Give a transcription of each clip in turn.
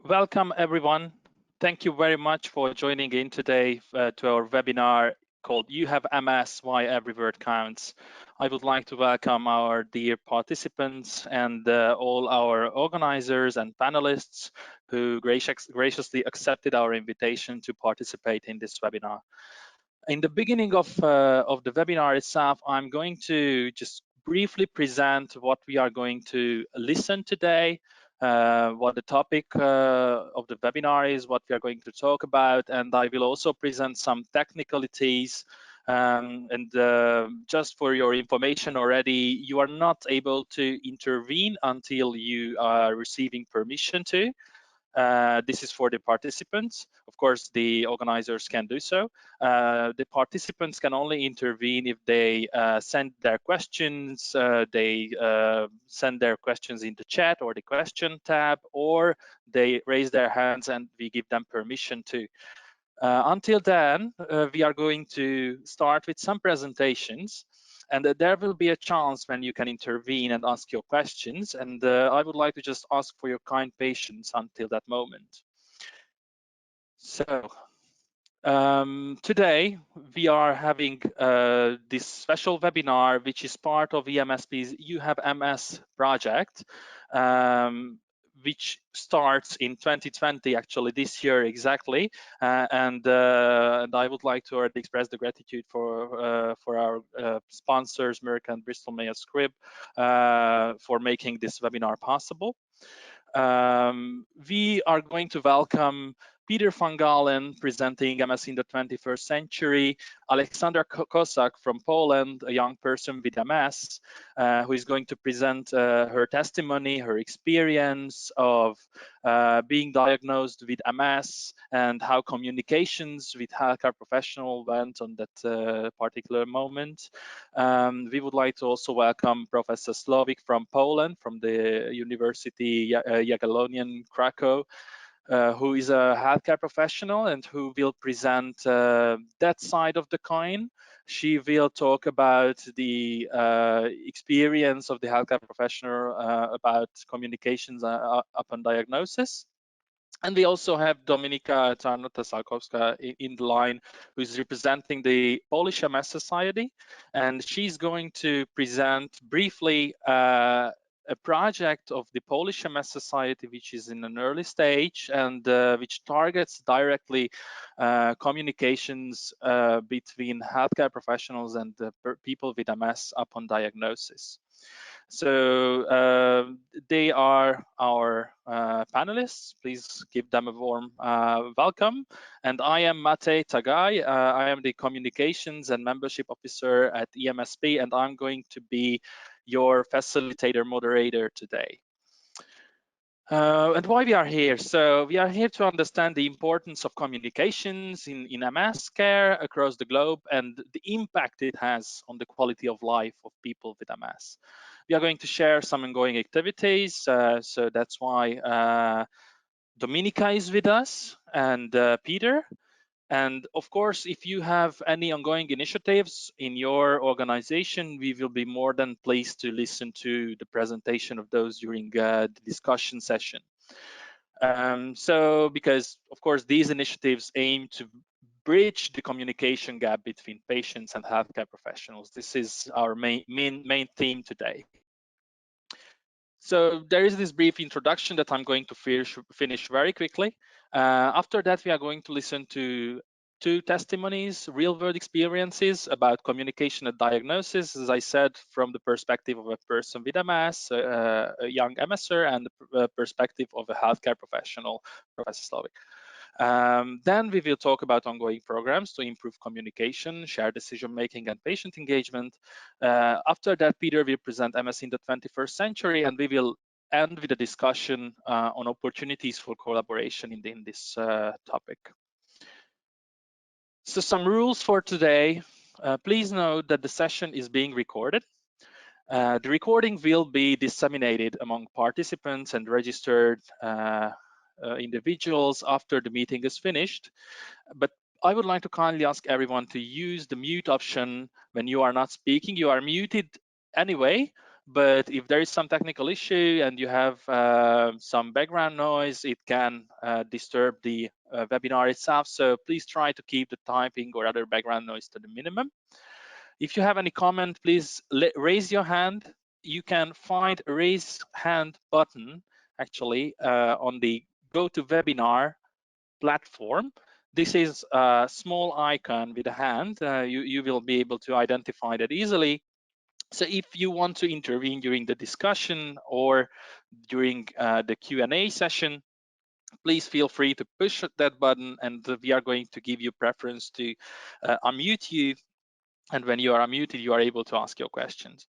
Welcome, everyone. Thank you very much for joining in today to our webinar called You Have MS, Why Every Word Counts. I would like to welcome our dear participants and all our organizers and panelists who graciously accepted our invitation to participate in this webinar. In the beginning of the webinar itself, I'm going to just briefly present what we are going to listen today, what the topic of the webinar is, what we are going to talk about, and I will also present some technicalities. Just for your information already, you are not able to intervene until you are receiving permission to. This is for the participants. Of course, the organizers can do so. The participants can only intervene if they send their questions, send their questions in the chat or the question tab, or they raise their hands and we give them permission to. Until then, we are going to start with some presentations, and there will be a chance when you can intervene and ask your questions. And I would like to just ask for your kind patience until that moment. So today we are having this special webinar, which is part of EMSP's You Have MS project, which starts in 2020, actually this year exactly. And I would like to already express the gratitude for our sponsors, Merck and Bristol Myers Squibb, for making this webinar possible. We are going to welcome Peter van Galen, presenting MS in the 21st century, Alexandra Kosak from Poland, a young person with MS, who is going to present her testimony, her experience of being diagnosed with MS and how communications with healthcare professional went on that particular moment. We would like to also welcome Professor Slowik from Poland, from the University Jagiellonian Krakow, who is a healthcare professional and who will present that side of the coin. She will talk about the experience of the healthcare professional about communications upon diagnosis. And we also have Dominika Czarnota-Salkowska in the line, who is representing the Polish MS Society. And she's going to present briefly a project of the Polish MS Society, which is in an early stage and which targets directly communications between healthcare professionals and people with MS upon diagnosis. So they are our panelists. Please give them a warm welcome. And I am Matej Tagai. I am the Communications and Membership Officer at EMSP, and I'm going to be your facilitator moderator today. And why we are here? So we are here to understand the importance of communications in MS care across the globe and the impact it has on the quality of life of people with MS. We are going to share some ongoing activities, so that's why Dominika is with us and Peter. And of course, if you have any ongoing initiatives in your organization, we will be more than pleased to listen to the presentation of those during the discussion session. Because of course, these initiatives aim to bridge the communication gap between patients and healthcare professionals. This is our main theme today. So there is this brief introduction that I'm going to finish very quickly. After that, we are going to listen to two testimonies, real-world experiences about communication and diagnosis, as I said, from the perspective of a person with MS, a young MSer, and the perspective of a healthcare professional, Professor Slowik. Then we will talk about ongoing programs to improve communication, shared decision-making, and patient engagement. After that, Peter will present MS in the 21st century, and we will end with a discussion on opportunities for collaboration in this topic. So some rules for today. Please note that the session is being recorded. The recording will be disseminated among participants and registered individuals after the meeting is finished. But I would like to kindly ask everyone to use the mute option when you are not speaking. You are muted anyway, But if there is some technical issue and you have some background noise, it can disturb the webinar itself. So please try to keep the typing or other background noise to the minimum. If you have any comment, please raise your hand. You can find a raise hand button actually on the GoToWebinar platform. This is a small icon with a hand. You will be able to identify that easily. So if you want to intervene during the discussion or during the Q&A session, please feel free to push that button, and we are going to give you preference to unmute you. And when you are unmuted, you are able to ask your questions.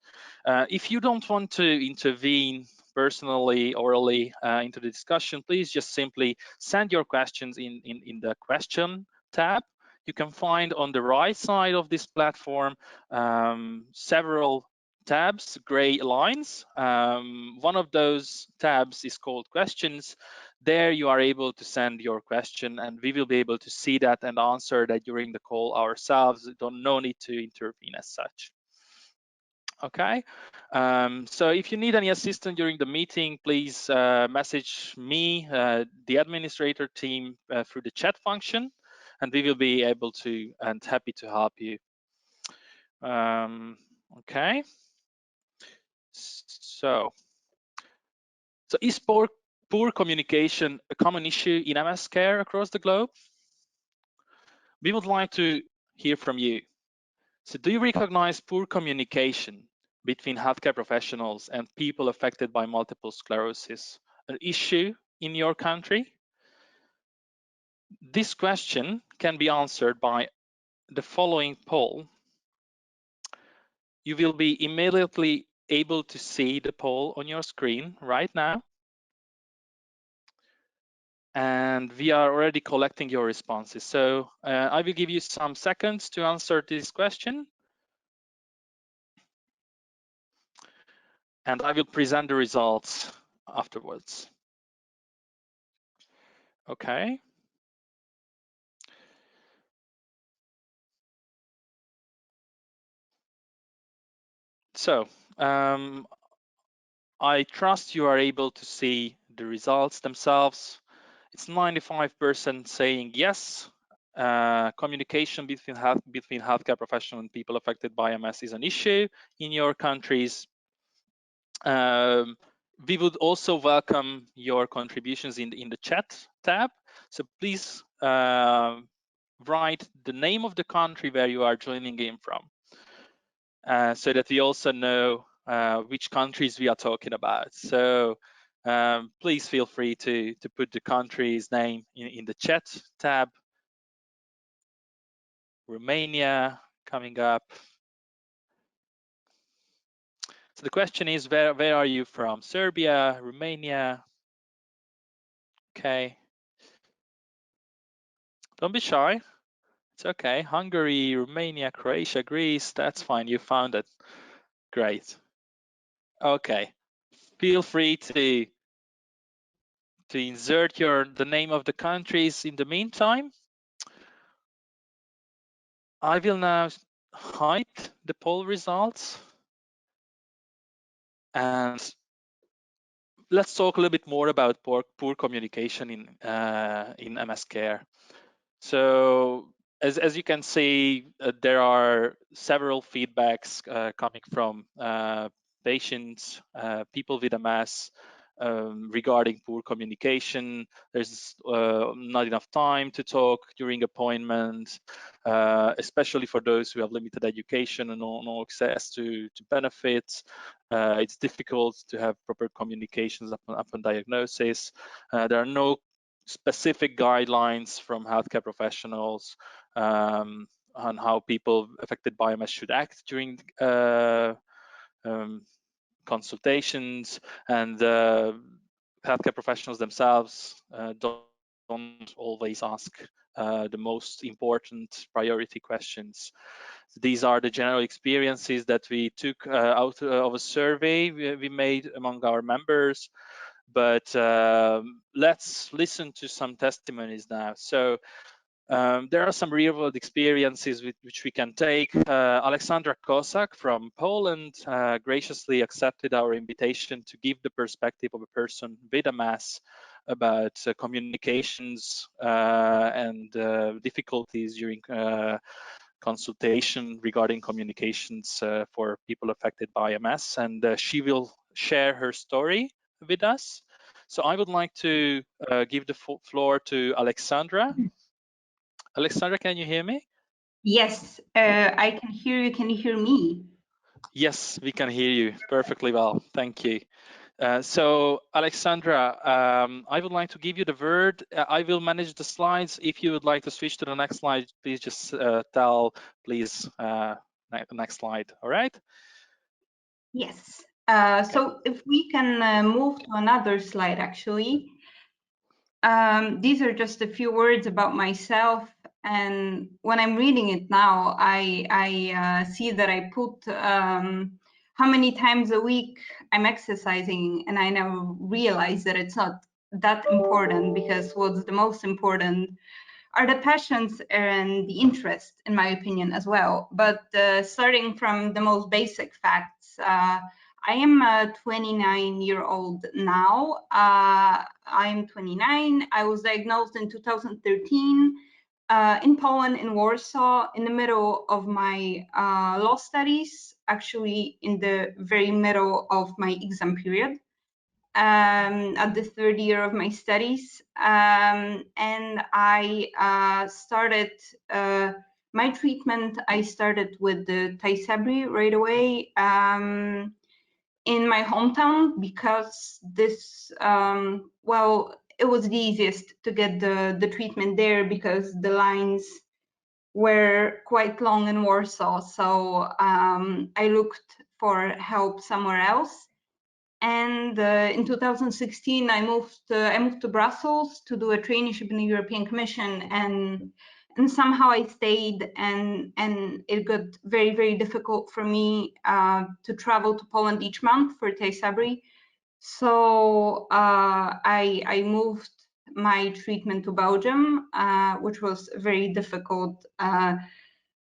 If you don't want to intervene personally, orally into the discussion, please just simply send your questions in the question tab. You can find on the right side of this platform several tabs, gray lines. One of those tabs is called questions. There you are able to send your question, and we will be able to see that and answer that during the call ourselves. No need to intervene as such. Okay, so if you need any assistance during the meeting, please message me, the administrator team, through the chat function, and we will be able to and happy to help you. Okay, so is poor communication a common issue in MS care across the globe? We would like to hear from you. So do you recognize poor communication between healthcare professionals and people affected by multiple sclerosis an issue in your country? This question can be answered by the following poll. You will be immediately able to see the poll on your screen right now. And we are already collecting your responses. So I will give you some seconds to answer this question. And I will present the results afterwards. Okay. So I trust you are able to see the results themselves. It's 95% saying yes. Communication between healthcare professionals and people affected by MS is an issue in your countries. We would also welcome your contributions in the chat tab. So please write the name of the country where you are joining in from, so that we also know which countries we are talking about. So please feel free to put the country's name in the chat tab. Romania coming up. So the question is, where are you from? Serbia, Romania. Okay. Don't be shy. It's okay. Hungary, Romania, Croatia, Greece. That's fine. You found it. Great. Okay. Feel free to insert the name of the countries in the meantime. I will now hide the poll results, and let's talk a little bit more about poor communication in MS care. So as you can see, there are several feedbacks coming from patients, people with MS, regarding poor communication. There's not enough time to talk during appointments, especially for those who have limited education and no access to benefits. It's difficult to have proper communications upon diagnosis. There are no specific guidelines from healthcare professionals on how people affected by MS should act during consultations, and healthcare professionals themselves don't always ask the most important priority questions. These are the general experiences that we took out of a survey we made among our members. But let's listen to some testimonies now. So There are some real-world experiences which we can take. Alexandra Kosak from Poland graciously accepted our invitation to give the perspective of a person with MS about communications and difficulties during consultation regarding communications for people affected by MS, and she will share her story with us. So I would like to give the floor to Alexandra. Alexandra, can you hear me? Yes, I can hear you. Can you hear me? Yes, we can hear you perfectly well. Thank you. So, Alexandra, I would like to give you the word. I will manage the slides. If you would like to switch to the next slide, please just please, next slide. All right? Yes. So if we can move to another slide, actually. These are just a few words about myself. And when I'm reading it now, I see that I put how many times a week I'm exercising, and I now realize that it's not that important, because what's the most important are the passions and the interest, in my opinion, as well. But starting from the most basic facts, I am a 29-year-old now. I am 29. I was diagnosed in 2013 in Poland, in Warsaw, in the middle of my law studies, actually in the very middle of my exam period. At the third year of my studies, and I started my treatment. I started with the Tysabri right away in my hometown, because this, well, it was the easiest to get the treatment there, because the lines were quite long in Warsaw. So I looked for help somewhere else. And in 2016, I moved to Brussels to do a traineeship in the European Commission, and somehow I stayed, and it got very, very difficult for me to travel to Poland each month for Tysabri. So I moved my treatment to Belgium, which was a very difficult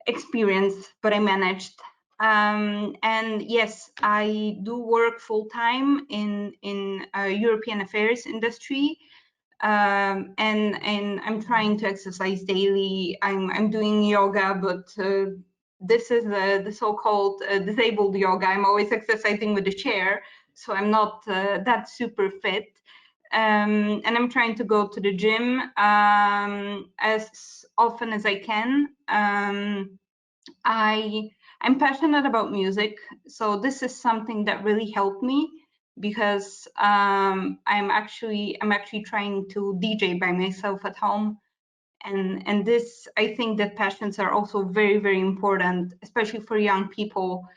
experience, but I managed. And yes, I do work full time in European affairs industry, and I'm trying to exercise daily. I'm doing yoga, but this is the so-called disabled yoga. I'm always exercising with a chair, so I'm not that super fit. And I'm trying to go to the gym as often as I can. I'm passionate about music, so this is something that really helped me, because I'm actually trying to DJ by myself at home, and this, I think that passions are also very, very important, especially for young people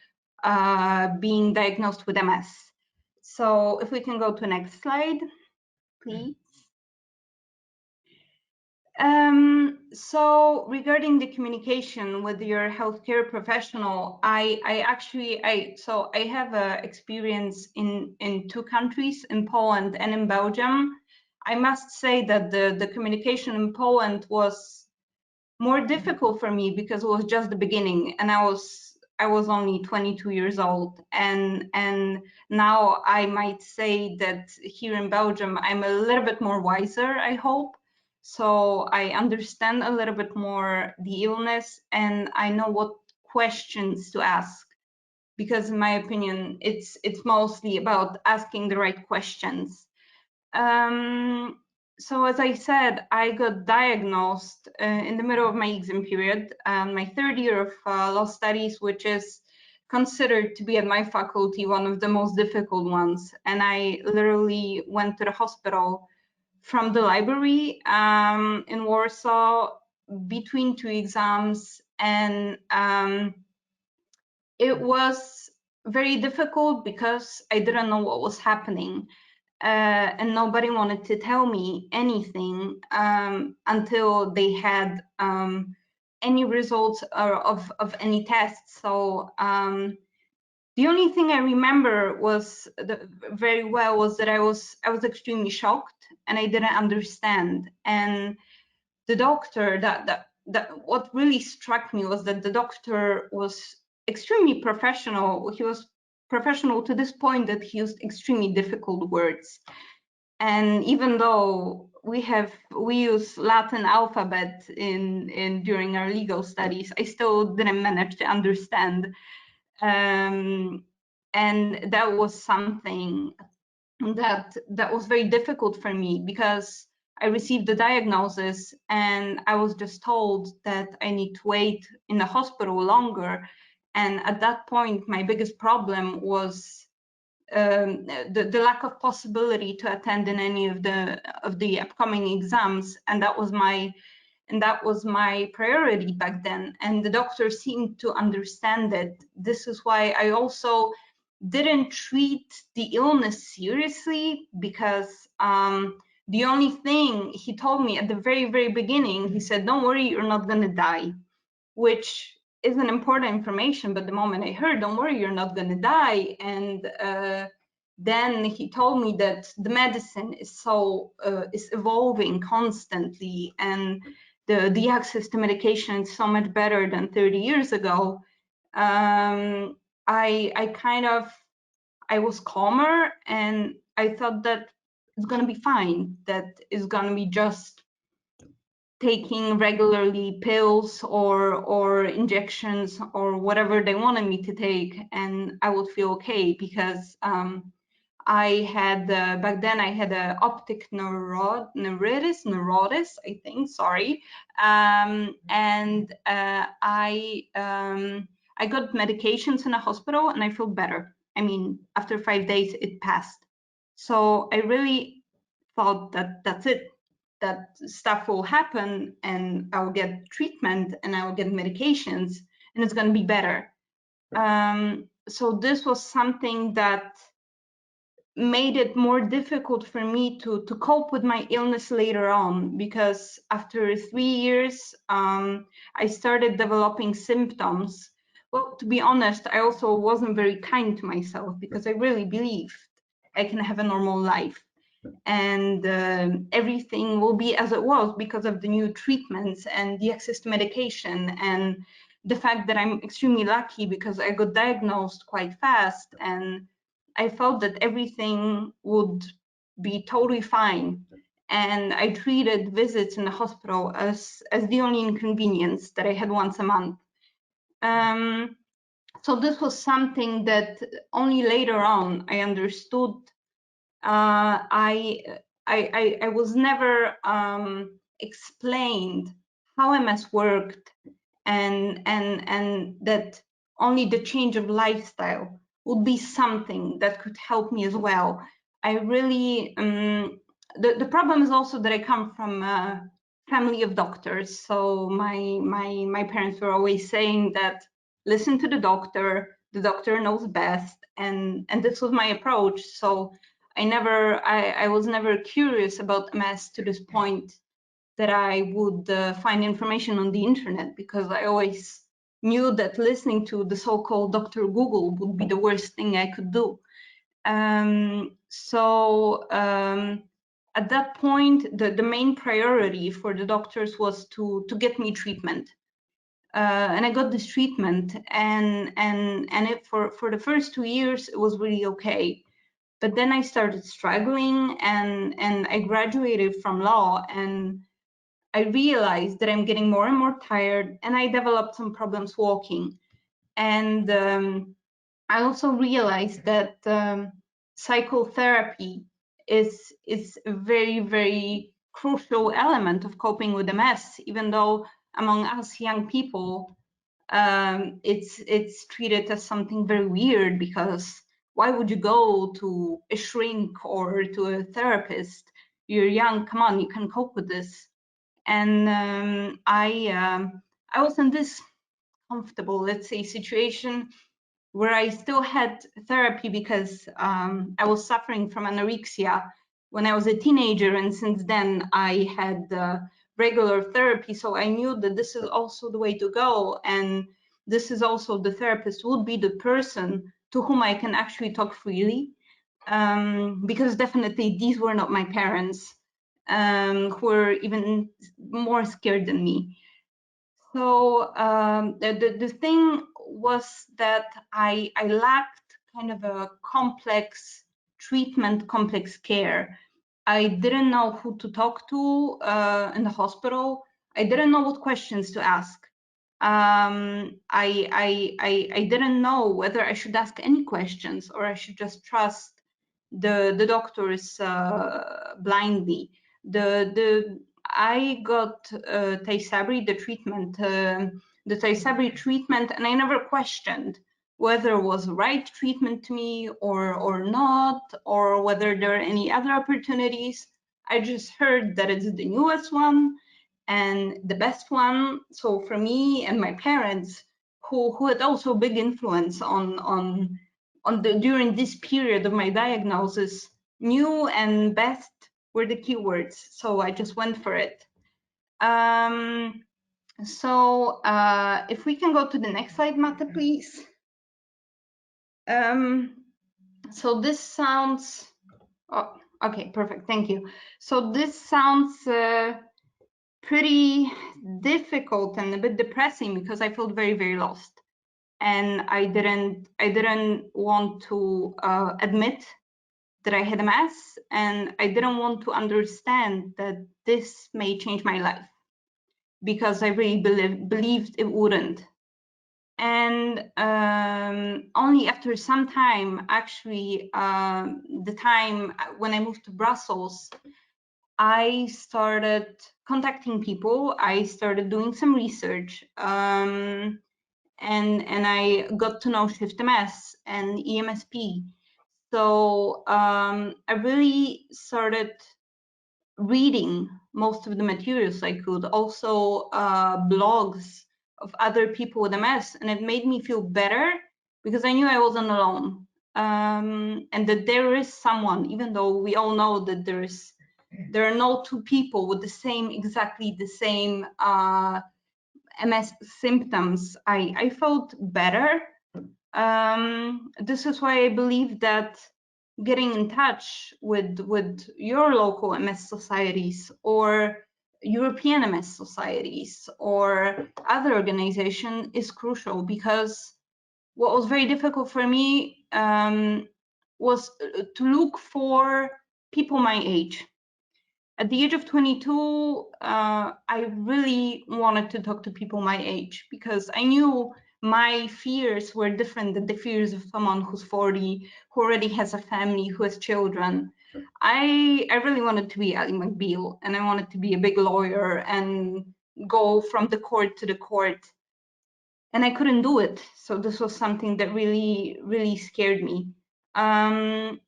being diagnosed with MS. So if we can go to next slide, please. So regarding the communication with your healthcare professional, I have experience in two countries, in Poland and in Belgium. I must say that the communication in Poland was more difficult for me, because it was just the beginning, and I was only 22 years old, and now I might say that here in Belgium I'm a little bit more wiser, I hope. So I understand a little bit more the illness, and I know what questions to ask, because in my opinion it's mostly about asking the right questions. So as I said, I got diagnosed in the middle of my exam period, my third year of law studies, which is considered to be at my faculty one of the most difficult ones. And I literally went to the hospital from the library in Warsaw between two exams, and it was very difficult, because I didn't know what was happening. And nobody wanted to tell me anything until they had any results of any tests. So the only thing I remember was very well was that I was extremely shocked, and I didn't understand. And the doctor, that what really struck me was that the doctor was extremely professional. He was professional to this point that he used extremely difficult words. And even though we use Latin alphabet during our legal studies, I still didn't manage to understand. And that was something that was very difficult for me, because I received the diagnosis and I was just told that I need to wait in the hospital longer. And at that point, my biggest problem was the lack of possibility to attend in any of the upcoming exams, and that was my priority back then. And the doctor seemed to understand it. This is why I also didn't treat the illness seriously, because the only thing he told me at the very, very beginning, he said, "Don't worry, you're not gonna die," which is an important information. But the moment I heard, "Don't worry, you're not gonna die," and then he told me that the medicine is evolving constantly, and the access to medication is so much better than 30 years ago. I was calmer, and I thought that it's gonna be fine, that it's gonna be just taking regularly pills or injections or whatever they wanted me to take, and I would feel okay, because I had back then I had a optic neuritis, I think. Sorry, and I got medications in a hospital, and I feel better. I mean, after 5 days, it passed. So I really thought that that's it. That stuff will happen, and I'll get treatment, and I'll get medications, and it's going to be better. So this was something that made it more difficult for me to cope with my illness later on, because after 3 years, I started developing symptoms. Well, to be honest, I also wasn't very kind to myself, because I really believed I can have a normal life, and everything will be as it was because of the new treatments and the access to medication, and the fact that I'm extremely lucky because I got diagnosed quite fast, and I felt that everything would be totally fine. And I treated visits in the hospital as the only inconvenience that I had once a month. So this was something that only later on I understood. I was never explained how MS worked, and that only the change of lifestyle would be something that could help me as well. I really the problem is also that I come from a family of doctors, so my parents were always saying that listen to the doctor knows best, and this was my approach. So I was never curious about MS to this point that I would find information on the internet, because I always knew that listening to the so-called Dr. Google would be the worst thing I could do. At that point, the main priority for the doctors was to get me treatment. And I got this treatment, and for the first 2 years, it was really okay. But then I started struggling, and I graduated from law, and I realized that I'm getting more and more tired, and I developed some problems walking. And I also realized that psychotherapy is a very, very crucial element of coping with MS, even though among us young people, it's treated as something very weird, because why would you go to a shrink or to a therapist? You're young, come on, you can cope with this. And I was in this comfortable, let's say, situation where I still had therapy, because I was suffering from anorexia when I was a teenager, and since then I had regular therapy. So I knew that this is also the way to go, and this is also the therapist would be the person to whom I can actually talk freely, because definitely these were not my parents. who were even more scared than me. So the thing was that I lacked kind of a complex treatment, complex care. I didn't know who to talk to in the hospital. I didn't know what questions to ask. I didn't know whether I should ask any questions or I should just trust the doctors blindly. I got Tysabri, the Tysabri treatment, and I never questioned whether it was the right treatment to me or not, or whether there are any other opportunities. I just heard that it's the newest one and the best one. So for me and my parents, who had also a big influence during this period of my diagnosis, new and best were the keywords. So I just went for it. If we can go to the next slide, Mata, please. So this sounds, oh, okay, perfect, thank you. So this sounds pretty difficult and a bit depressing because I felt very, very lost. And I didn't want to admit that I had MS, and I didn't want to understand that this may change my life, because I really believed it wouldn't. And only after some time, actually, the time when I moved to Brussels, I started contacting people. I started doing some research, and I got to know Shift MS and EMSP. So I really started reading most of the materials I could, also blogs of other people with MS, and it made me feel better because I knew I wasn't alone, and that there is someone, even though we all know that there are no two people with exactly the same MS symptoms. I felt better. This is why I believe that getting in touch with your local MS societies or European MS societies or other organization is crucial, because what was very difficult for me was to look for people my age. At the age of 22, I really wanted to talk to people my age, because I knew my fears were different than the fears of someone who's 40, who already has a family, who has children. I really wanted to be Ally McBeal, and I wanted to be a big lawyer and go from the court to the court. And I couldn't do it. So this was something that really, really scared me. I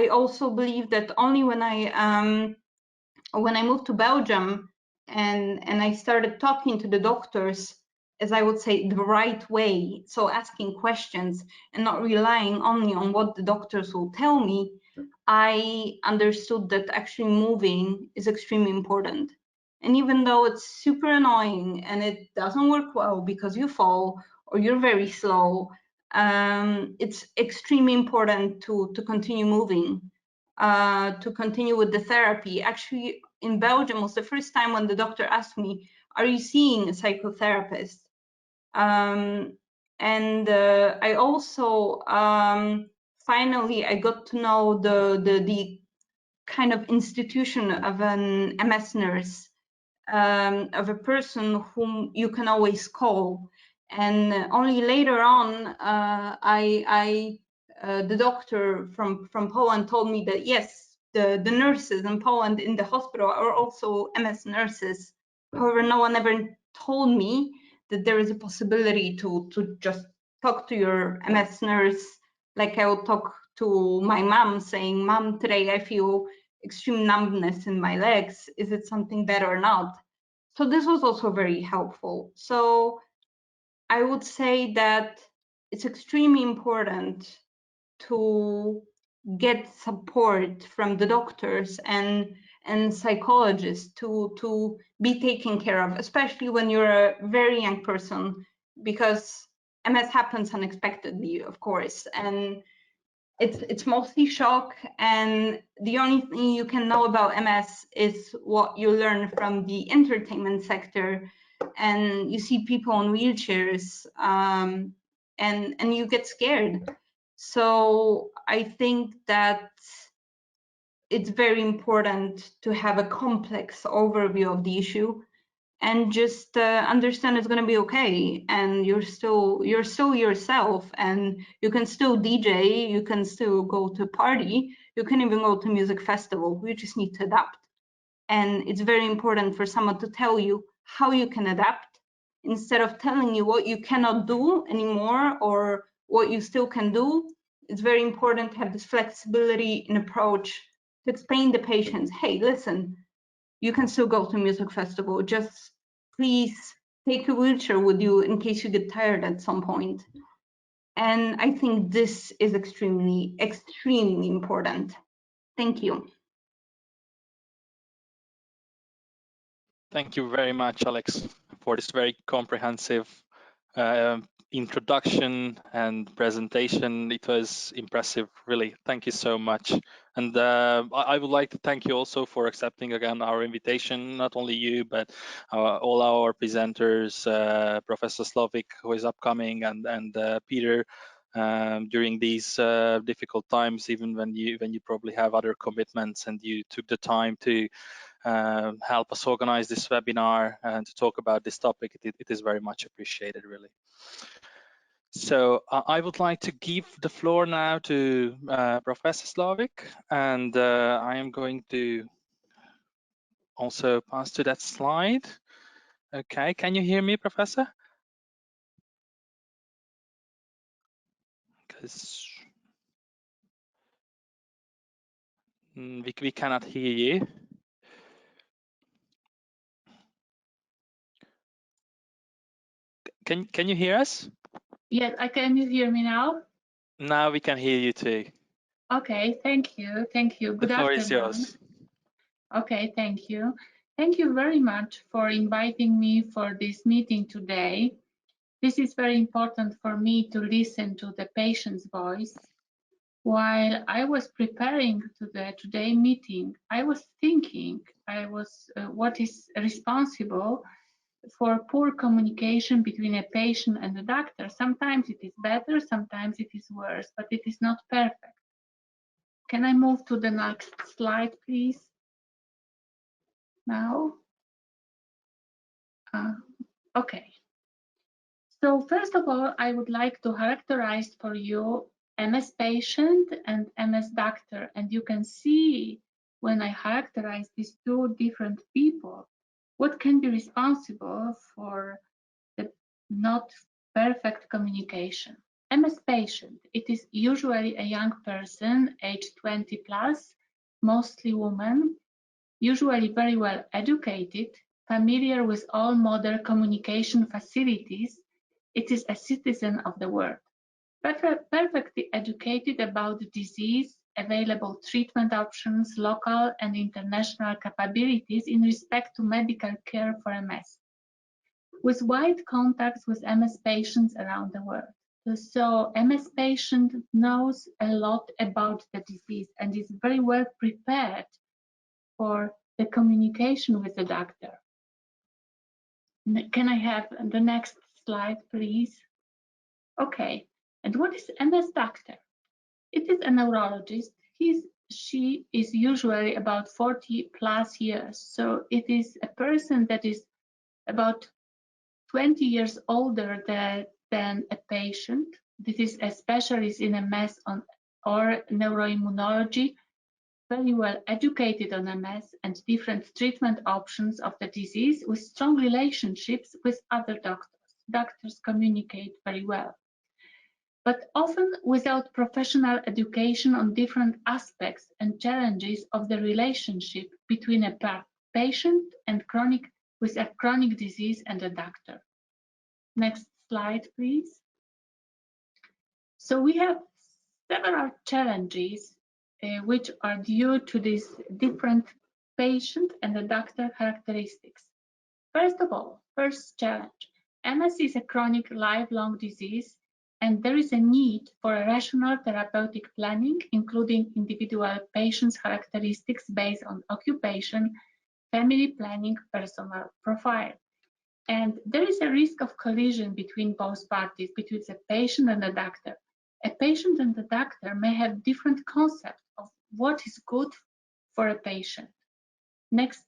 also believe that only when I moved to Belgium and I started talking to the doctors, as I would say, the right way, so asking questions and not relying only on what the doctors will tell me, I understood that actually moving is extremely important. And even though it's super annoying and it doesn't work well because you fall or you're very slow, it's extremely important to continue moving, to continue with the therapy. Actually, in Belgium was the first time when the doctor asked me, "Are you seeing a psychotherapist?" I also finally I got to know the kind of institution of an MS nurse, of a person whom you can always call. And only later on, the doctor from Poland told me that yes, the nurses in Poland in the hospital are also MS nurses. However, no one ever told me that there is a possibility to just talk to your MS nurse, like I would talk to my mom, saying, "Mom, today I feel extreme numbness in my legs. Is it something bad or not?" So this was also very helpful. So I would say that it's extremely important to get support from the doctors and psychologists to be taken care of, especially when you're a very young person, because MS happens unexpectedly, of course, and it's mostly shock, and the only thing you can know about MS is what you learn from the entertainment sector, and you see people in wheelchairs, and you get scared. So I think that it's very important to have a complex overview of the issue and just understand it's going to be okay, and you're still yourself, and you can still DJ, you can still go to party, you can even go to music festival. You just need to adapt, and it's very important for someone to tell you how you can adapt instead of telling you what you cannot do anymore or what you still can do. It's very important to have this flexibility in approach to explain to patients, hey, listen, you can still go to music festival, just please take a wheelchair with you in case you get tired at some point. And I think this is extremely, extremely important. Thank you. Thank you very much, Alex, for this very comprehensive introduction and presentation. It was impressive, really. Thank you so much. And I would like to thank you also for accepting again our invitation, not only you, but all our presenters, Professor Slovik, who is upcoming, and Peter, during these difficult times, even when you probably have other commitments, and you took the time to help us organize this webinar and to talk about this topic. It is very much appreciated, really. So I would like to give the floor now to Professor Slovik, and I am going to also pass to that slide. Okay, can you hear me, Professor? Because we cannot hear you. Can you hear us? Yes, can you hear me now? Now we can hear you too. Okay, thank you. Thank you. Good The floor afternoon. is yours. Okay, thank you. Thank you very much for inviting me for this meeting today. This is very important for me to listen to the patient's voice. While I was preparing to the today meeting, I was thinking what is responsible for poor communication between a patient and the doctor. Sometimes it is better, sometimes it is worse, but it is not perfect. Can I move to the next slide, please? Now? Okay. So first of all, I would like to characterize for you MS patient and MS doctor. And you can see when I characterize these two different people, what can be responsible for the not perfect communication. MS patient, it is usually a young person, age 20 plus, mostly woman, usually very well educated, familiar with all modern communication facilities. It is a citizen of the world, perfectly educated about the disease, available treatment options, local and international capabilities in respect to medical care for MS, with wide contacts with MS patients around the world. So MS patient knows a lot about the disease and is very well prepared for the communication with the doctor. Can I have the next slide, please? Okay, and what is MS doctor? It is a neurologist. She is usually about 40 plus years. So it is a person that is about 20 years older than a patient. This is a specialist in MS or neuroimmunology, very well educated on MS and different treatment options of the disease, with strong relationships with other doctors. Doctors communicate very well, but often without professional education on different aspects and challenges of the relationship between a patient and with a chronic disease and a doctor. Next slide, please. So we have several challenges which are due to these different patient and the doctor characteristics. First of all, first challenge, MS is a chronic lifelong disease and there is a need for a rational therapeutic planning, including individual patients' characteristics based on occupation, family planning, personal profile. And there is a risk of collision between both parties, between the patient and the doctor. A patient and the doctor may have different concepts of what is good for a patient. Next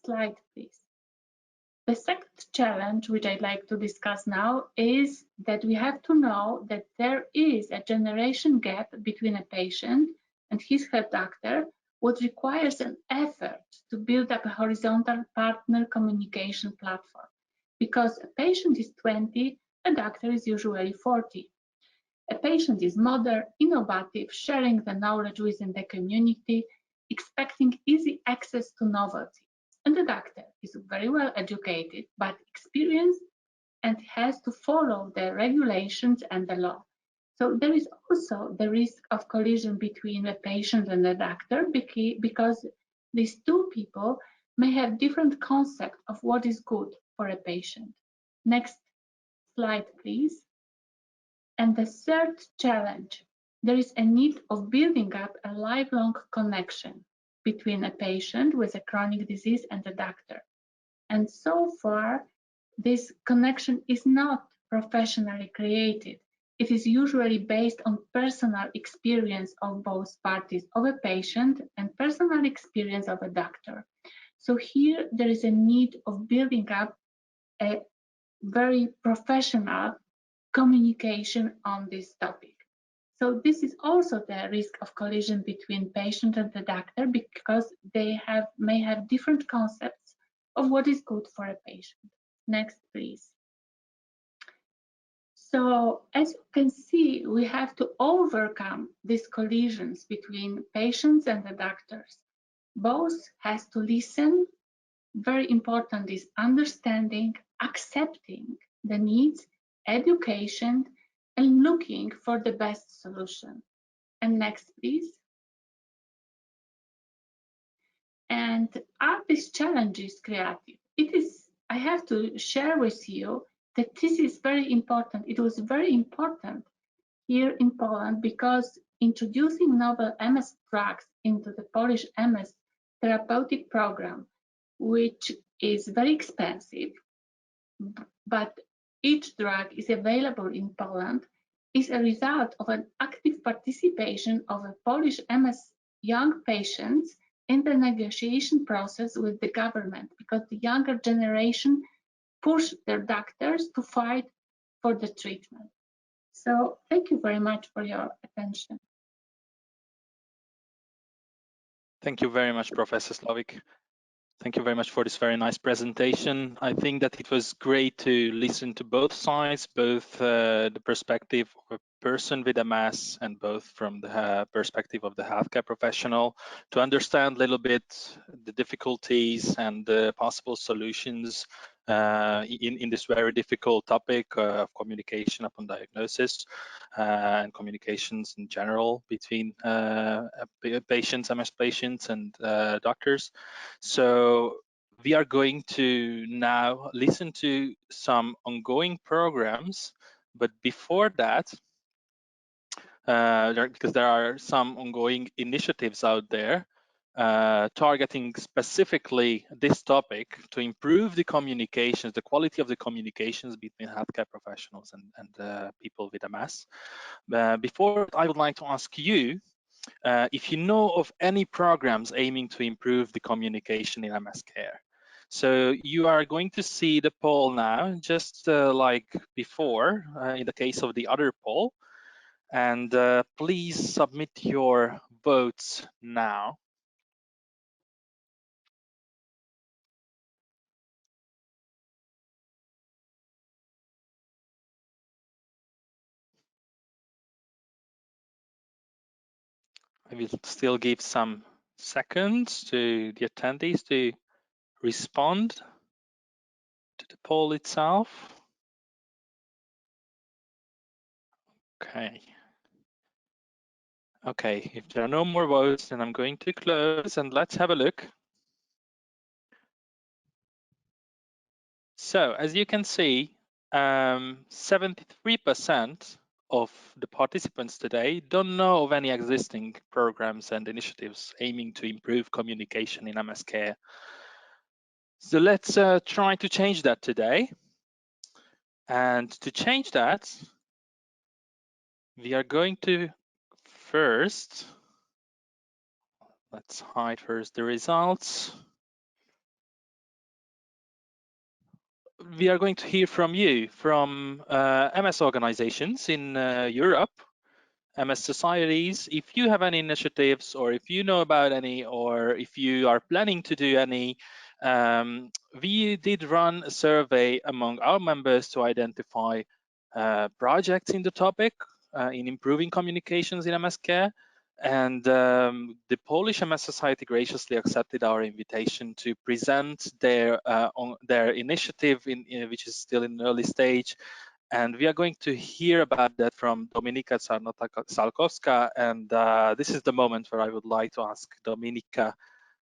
slide, please. The second challenge, which I'd like to discuss now, is that we have to know that there is a generation gap between a patient and his head doctor, what requires an effort to build up a horizontal partner communication platform. Because a patient is 20, a doctor is usually 40. A patient is modern, innovative, sharing the knowledge within the community, expecting easy access to novelty. And the doctor is very well educated, but experienced and has to follow the regulations and the law. So there is also the risk of collision between the patient and the doctor because these two people may have different concepts of what is good for a patient. Next slide, please. And the third challenge, there is a need of building up a lifelong connection between a patient with a chronic disease and the doctor. And so far, this connection is not professionally created. It is usually based on personal experience of both parties, of a patient and personal experience of a doctor. So here there is a need of building up a very professional communication on this topic. So this is also the risk of collision between patient and the doctor because they may have different concepts of what is good for a patient. Next, please. So as you can see, we have to overcome these collisions between patients and the doctors. Both has to listen. Very important is understanding, accepting the needs, education, and looking for the best solution. And next, please. And are these challenges creative? I have to share with you that this is very important. It was very important here in Poland because introducing novel MS drugs into the Polish MS therapeutic program, which is very expensive, but each drug is available in Poland, is a result of an active participation of a Polish MS young patients in the negotiation process with the government, because the younger generation push their doctors to fight for the treatment. So thank you very much for your attention. Thank you very much, Professor Slavik. Thank you very much for this very nice presentation. I think that it was great to listen to both sides, both the perspective of a person with MS and both from the perspective of the healthcare professional, to understand a little bit the difficulties and the possible solutions in this very difficult topic of communication upon diagnosis and communications in general between patients, MS patients, and doctors. So we are going to now listen to some ongoing programs, but before that, because there are some ongoing initiatives out there targeting specifically this topic to improve the communications, the quality of the communications between healthcare professionals and people with MS. Before I would like to ask you if you know of any programs aiming to improve the communication in MS care. So you are going to see the poll now, just like before in the case of the other poll. And please submit your votes now. I will still give some seconds to the attendees to respond to the poll itself. Okay. Okay, if there are no more votes, then I'm going to close and let's have a look. So as you can see, 73% of the participants today don't know of any existing programs and initiatives aiming to improve communication in MS care. So let's try to change that today. And to change that, we are going to first, let's hide first the results. We are going to hear from you, from MS organizations in Europe, MS societies. If you have any initiatives, or if you know about any, or if you are planning to do any, we did run a survey among our members to identify projects in the topic in improving communications in MS care. And the Polish MS Society graciously accepted our invitation to present their initiative, which is still in an early stage. And we are going to hear about that from Dominika Czarnota-Salkowska. And this is the moment where I would like to ask Dominika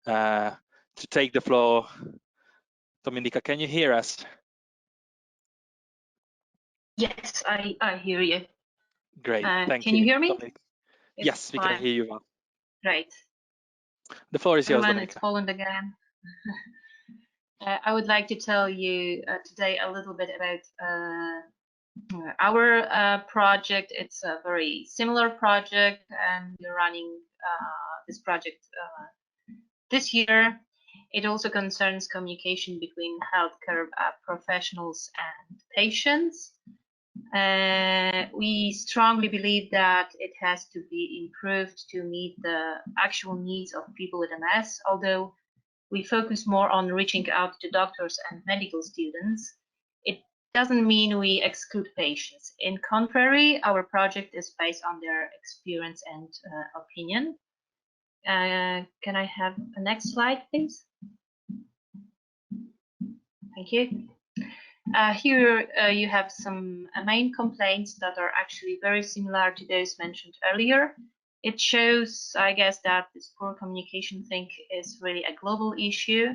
to take the floor. Dominika, can you hear us? Yes, I hear you. Great, thank you. Can you hear me? Dominika. Yes, we can hear you well. Great. The floor is yours, Dominika. It's Poland again. I would like to tell you today a little bit about our project. It's a very similar project, and we're running this project this year. It also concerns communication between healthcare professionals and patients. We strongly believe that it has to be improved to meet the actual needs of people with MS, although we focus more on reaching out to doctors and medical students. It doesn't mean we exclude patients. In contrary, our project is based on their experience and opinion. Can I have a next slide, please? Thank you. Here you have some main complaints that are actually very similar to those mentioned earlier. It shows, I guess, that this poor communication thing is really a global issue.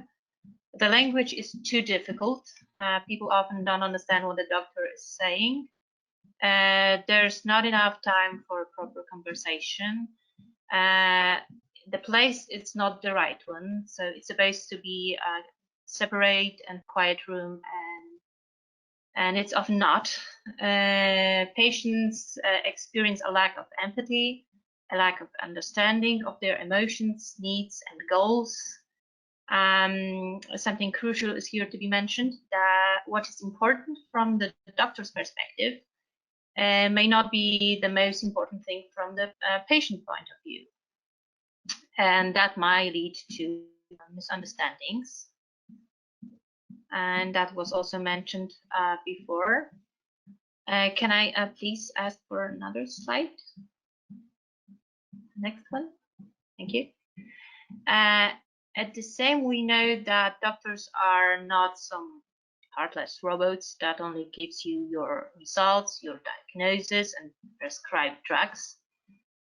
The language is too difficult. People often don't understand what the doctor is saying. There's not enough time for proper conversation. The place is not the right one, so it's supposed to be a separate and quiet room, and it's often not. Patients experience a lack of empathy, a lack of understanding of their emotions, needs, and goals. Something crucial is here to be mentioned, that what is important from the doctor's perspective may not be the most important thing from the patient point of view. And that might lead to misunderstandings. And that was also mentioned before. Can I please ask for another slide? Next one. Thank you. At the same, we know that doctors are not some heartless robots that only gives you your results, your diagnosis, and prescribe drugs.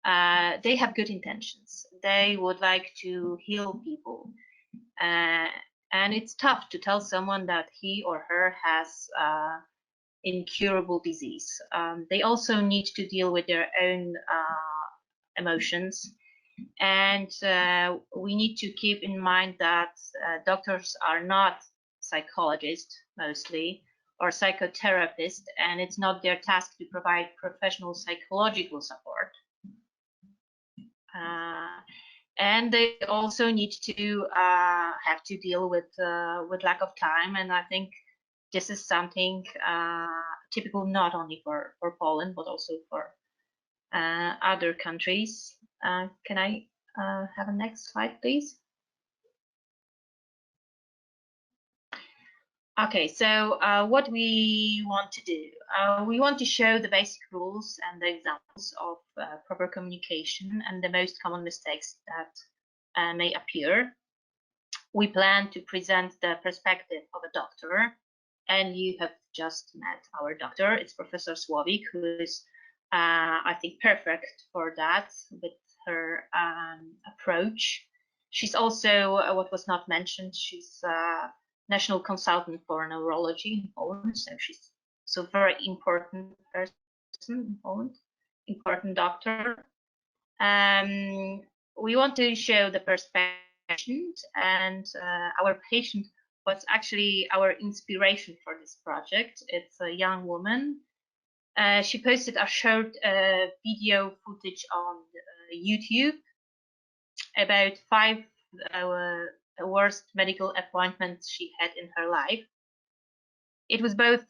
They have good intentions. They would like to heal people. And it's tough to tell someone that he or her has incurable disease. They also need to deal with their own emotions. And we need to keep in mind that doctors are not psychologists mostly, or psychotherapists, and it's not their task to provide professional psychological support. And they also need to have to deal with lack of time, and I think this is something typical not only for Poland but also for other countries. Can I have a next slide, please? Okay, so what we want to do, we want to show the basic rules and the examples of proper communication and the most common mistakes that may appear. We plan to present the perspective of a doctor, and you have just met our doctor. It's Professor Słowik, who is, I think, perfect for that with her approach. She's also, what was not mentioned, she's national consultant for neurology in Poland, so she's so very important person person in Poland, important doctor. We want to show the perspective, and our patient was actually our inspiration for this project. It's a young woman. She posted a short video footage on YouTube about 5 worst medical appointments she had in her life. It was both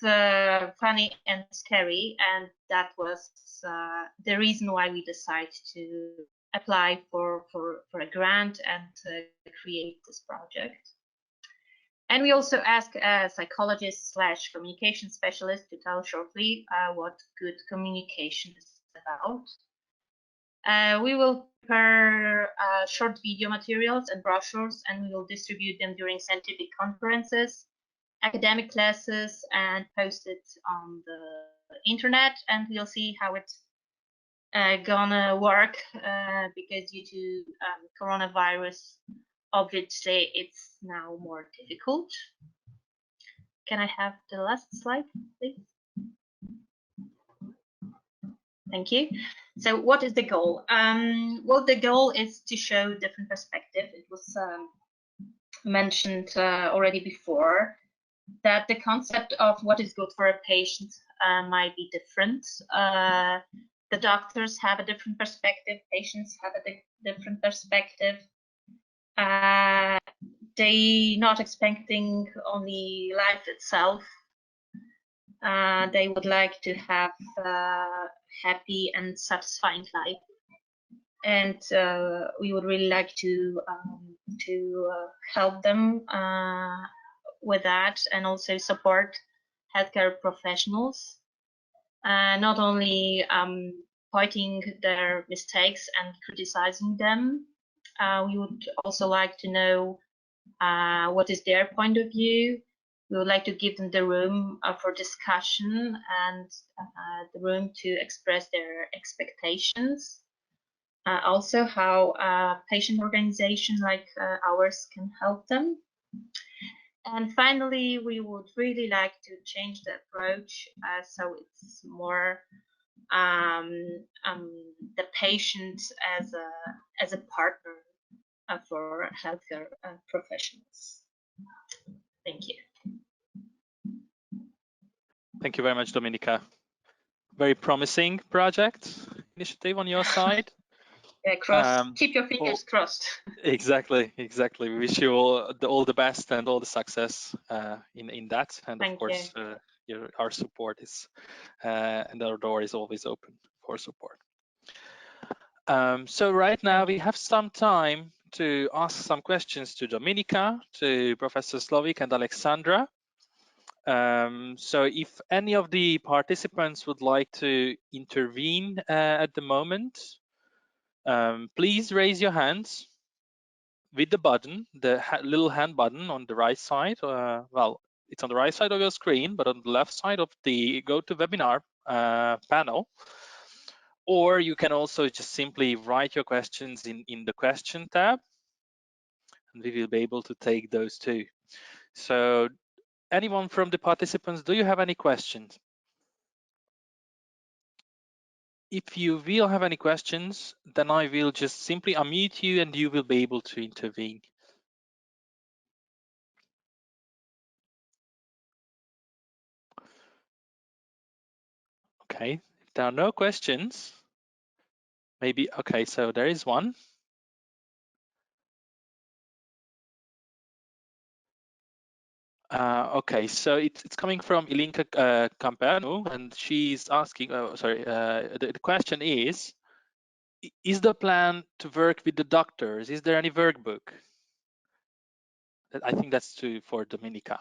funny and scary, and that was the reason why we decided to apply for a grant and create this project. And we also asked a psychologist / communication specialist to tell shortly what good communication is about. We will prepare short video materials and brochures, and we will distribute them during scientific conferences, academic classes, and post it on the internet. And we'll see how it's gonna work because due to coronavirus, obviously it's now more difficult. Can I have the last slide, please? Thank you. So what is the goal? Well, the goal is to show different perspective. It was mentioned already before that the concept of what is good for a patient might be different. The doctors have a different perspective, patients have a different perspective. They not expecting only life itself. They would like to have a happy and satisfying life, and we would really like to help them with that, and also support healthcare professionals, not only pointing their mistakes and criticizing them. We would also like to know what is their point of view. We would like to give them the room for discussion and the room to express their expectations. Also, how a patient organization like ours can help them. And finally, we would really like to change the approach so it's more the patient as a partner for healthcare professionals. Thank you. Thank you very much, Dominika. Very promising project initiative on your side. Yeah, keep your fingers crossed. Exactly. We wish you all the best and all the success in that. And Thank of course, our support is and our door is always open for support. So right now we have some time to ask some questions to Dominika, to Professor Slovik and Alexandra. So if any of the participants would like to intervene at the moment, please raise your hands with the button, the little hand button on the right side. Well, it's on the right side of your screen, but on the left side of the GoToWebinar panel. Or you can also just simply write your questions in the question tab, and we will be able to take those too. So anyone from the participants, do you have any questions? If you will have any questions, then I will just simply unmute you and you will be able to intervene. Okay, if there are no questions, maybe, okay, so there is one. Okay, so it's coming from Ilinka Campeanu, and she's asking, the question is the plan to work with the doctors? Is there any workbook? I think that's for Dominika.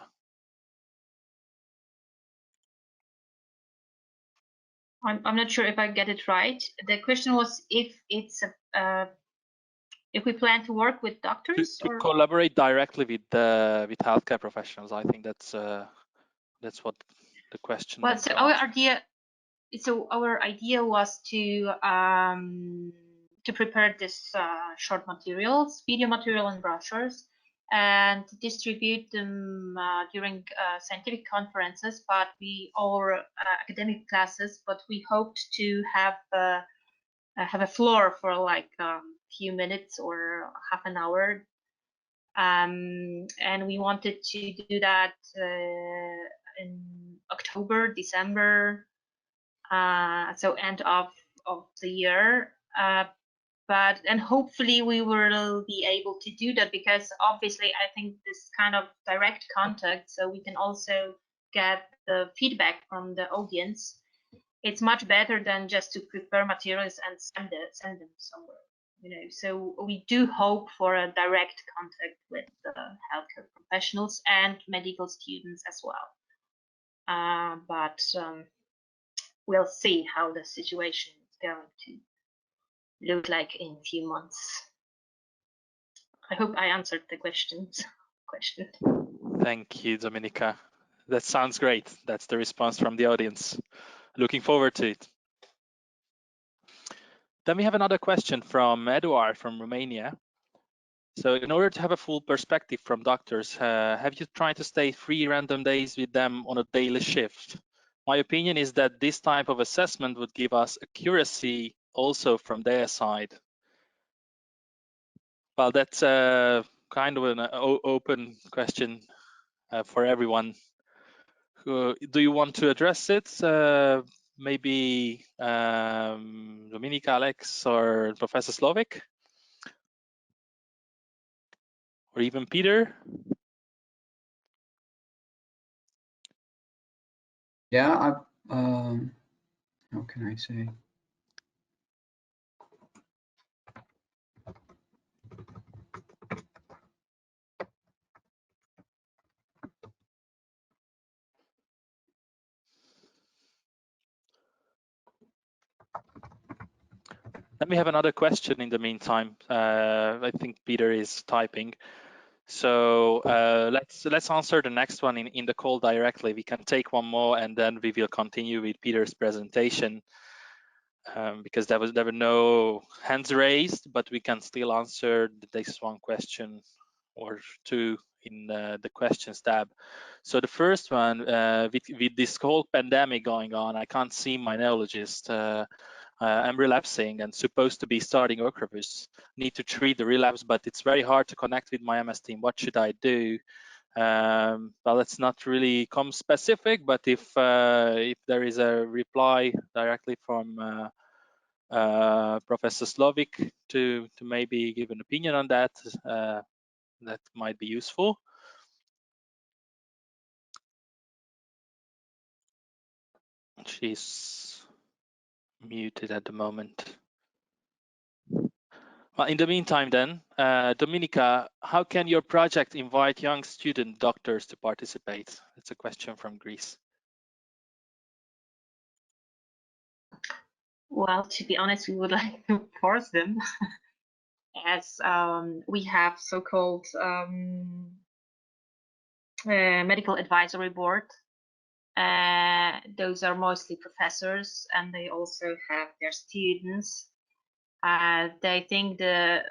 I'm not sure if I get it right. The question was if it's if we plan to work with doctors to collaborate directly with healthcare professionals. I think that's what the question. Well, so our idea was to prepare this short materials, video material, and brochures, and distribute them during scientific conferences, but or academic classes. But we hoped to have a floor for like few minutes or half an hour, and we wanted to do that in October, December, so end of the year. And hopefully we will be able to do that, because obviously I think this kind of direct contact, so we can also get the feedback from the audience. It's much better than just to prepare materials and send them somewhere, you know. So we do hope for a direct contact with the healthcare professionals and medical students as well. But we'll see how the situation is going to look like in a few months. I hope I answered the question. Thank you, Dominika. That sounds great. That's the response from the audience. Looking forward to it. Then we have another question from Eduard from Romania. So in order to have a full perspective from doctors, have you tried to stay 3 random days with them on a daily shift? My opinion is that this type of assessment would give us accuracy also from their side. Well, that's kind of an open question for everyone. Do you want to address it? Maybe Dominika, Alex, or Professor Slovik? Or even Peter? Yeah, how can I say? Let me have another question in the meantime. I think Peter is typing. So let's answer the next one in the call directly. We can take one more and then we will continue with Peter's presentation, because there were no hands raised, but we can still answer this one question or two in the questions tab. So the first one, with this whole pandemic going on, I can't see my neurologist. I'm relapsing and supposed to be starting Ocrevus. Need to treat the relapse, but it's very hard to connect with my MS team. What should I do? Well, it's not really come specific, but if there is a reply directly from Professor Slovik to maybe give an opinion on that, that might be useful. She's muted at the moment. Well, in the meantime then, Dominika, how can your project invite young student doctors to participate? It's a question from Greece. Well, to be honest, we would like to force them, as we have so-called medical advisory board. Those are mostly professors, and they also have their students. They think the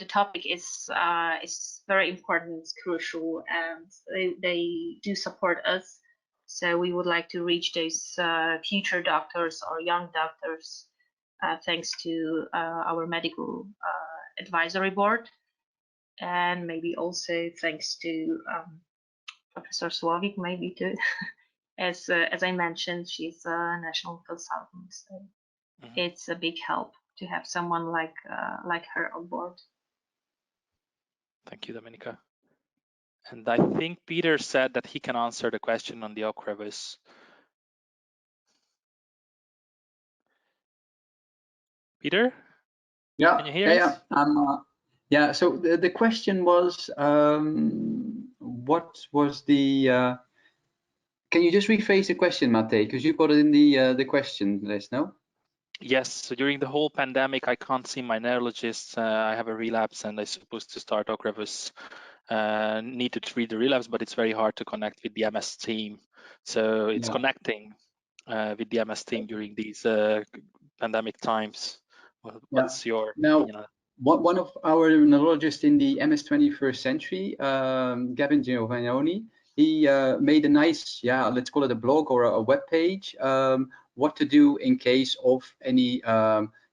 topic is very important, it's crucial, and they do support us. So we would like to reach those future doctors or young doctors, thanks to our medical advisory board, and maybe also thanks to Professor Slovik, maybe too. As I mentioned, she's a national consultant, so it's a big help to have someone like her on board. Thank you, Dominika. And I think Peter said that he can answer the question on the Ocrevus. Peter? Yeah, Can you hear us? Yeah. So the question was, what was the? Can you just rephrase the question, Mate? Because you got it in the question list, no? Yes. So during the whole pandemic, I can't see my neurologist. I have a relapse, and I'm supposed to start Ocrevus. Need to treat the relapse, but it's very hard to connect with the MS team. So it's connecting with the MS team during these pandemic times. What's your opinion on it? one of our neurologists in the MS 21st century, Gavin Giovanni, he made a nice, let's call it a blog or a web page, what to do in case of any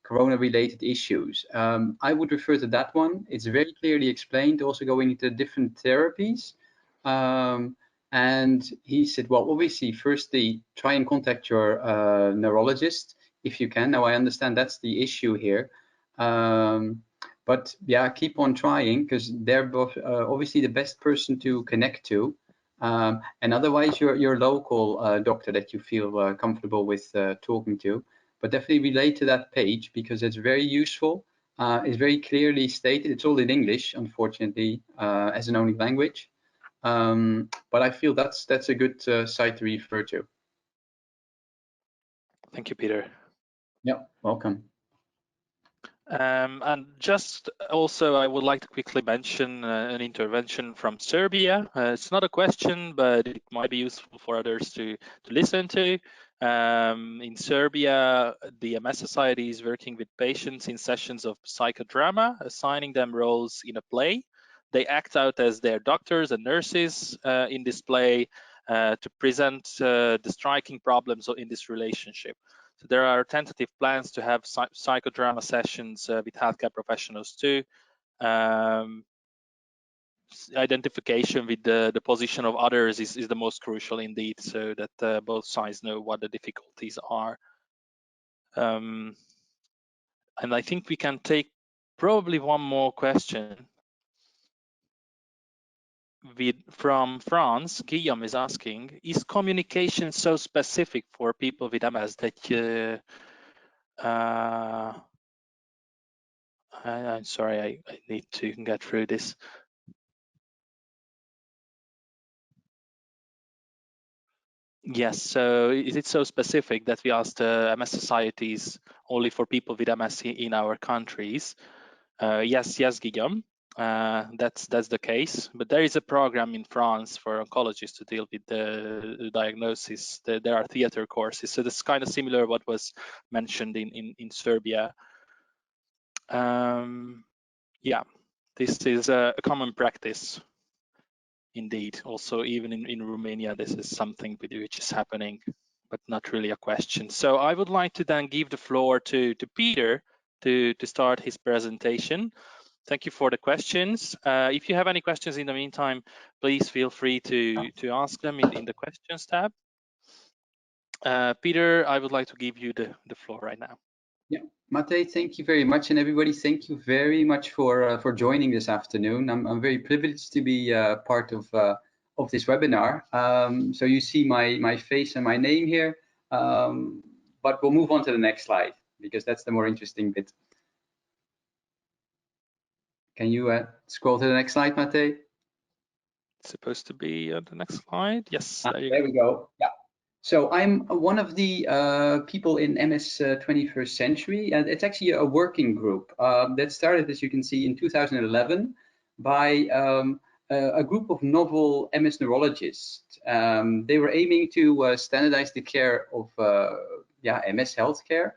corona-related issues. I would refer to that one. It's very clearly explained, also going into different therapies. And he said, well, obviously, firstly, try and contact your neurologist if you can. Now, I understand that's the issue here. But yeah, keep on trying, because they're both, obviously the best person to connect to. And otherwise, your local doctor that you feel comfortable with talking to. But definitely relate to that page, because it's very useful. It's very clearly stated. It's all in English, unfortunately, as an only language. But I feel that's a good site to refer to. Thank you, Peter. Yeah, welcome. And just also, I would like to quickly mention an intervention from Serbia. It's not a question, but it might be useful for others to listen to. In Serbia, the MS Society is working with patients in sessions of psychodrama, assigning them roles in a play. They act out as their doctors and nurses in this play to present the striking problems in this relationship. So there are tentative plans to have psychodrama sessions with healthcare professionals too. Identification with the position of others is the most crucial indeed, so that both sides know what the difficulties are. And I think we can take probably one more question. From France, Guillaume is asking, is communication so specific for people with MS that I'm sorry, I need to get through this. Yes, so is it so specific that we asked MS societies only for people with MS in our countries? Yes, Guillaume, that's the case. But there is a program in France for oncologists to deal with the diagnosis. There are theater courses, so that's kind of similar what was mentioned in Serbia. Yeah, this is a common practice. Indeed, also even in Romania, this is something which is happening, but not really a question. So I would like to then give the floor to Peter to start his presentation. Thank you for the questions. If you have any questions in the meantime, please feel free to ask them in the questions tab. Peter, I would like to give you the floor right now. Yeah, Mate, thank you very much, and everybody, thank you very much for joining this afternoon. I'm very privileged to be part of this webinar. So you see my face and my name here, but we'll move on to the next slide because that's the more interesting bit. Can you scroll to the next slide, Mate? It's supposed to be on the next slide. Yes, there we go. Yeah. So I'm one of the people in MS 21st Century, and it's actually a working group that started, as you can see, in 2011 by a group of novel MS neurologists. They were aiming to standardize the care of MS healthcare,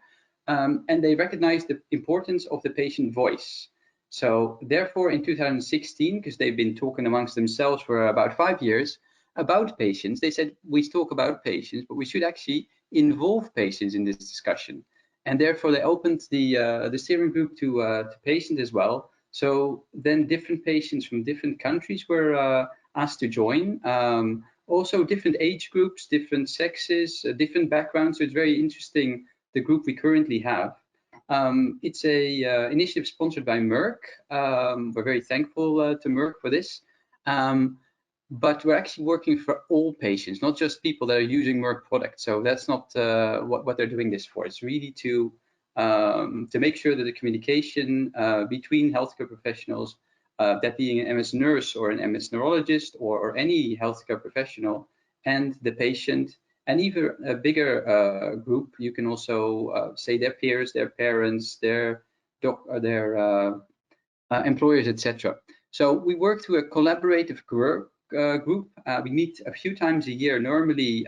and they recognized the importance of the patient voice. So therefore, in 2016, because they've been talking amongst themselves for about 5 years, about patients, they said we talk about patients, but we should actually involve patients in this discussion. And therefore, they opened the steering group to patients as well. So then different patients from different countries were asked to join. Also different age groups, different sexes, different backgrounds. So it's very interesting, the group we currently have. It's a initiative sponsored by Merck. We're very thankful to Merck for this. But we're actually working for all patients, not just people that are using Merck products. So that's not what they're doing this for. It's really to make sure that the communication between healthcare professionals, that being an MS nurse or an MS neurologist or any healthcare professional, and the patient, and even a bigger group, you can also say their peers, their parents, their employers, etc. So we work through a collaborative group. We meet a few times a year, normally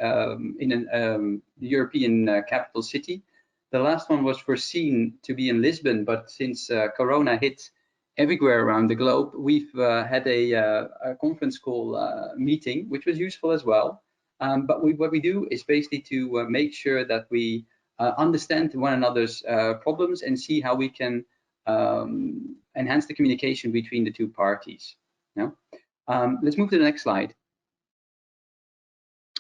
in a European capital city. The last one was foreseen to be in Lisbon, but since Corona hit everywhere around the globe, we've had a conference call meeting, which was useful as well. But what we do is basically to make sure that we understand one another's problems and see how we can enhance the communication between the two parties. Yeah? Let's move to the next slide.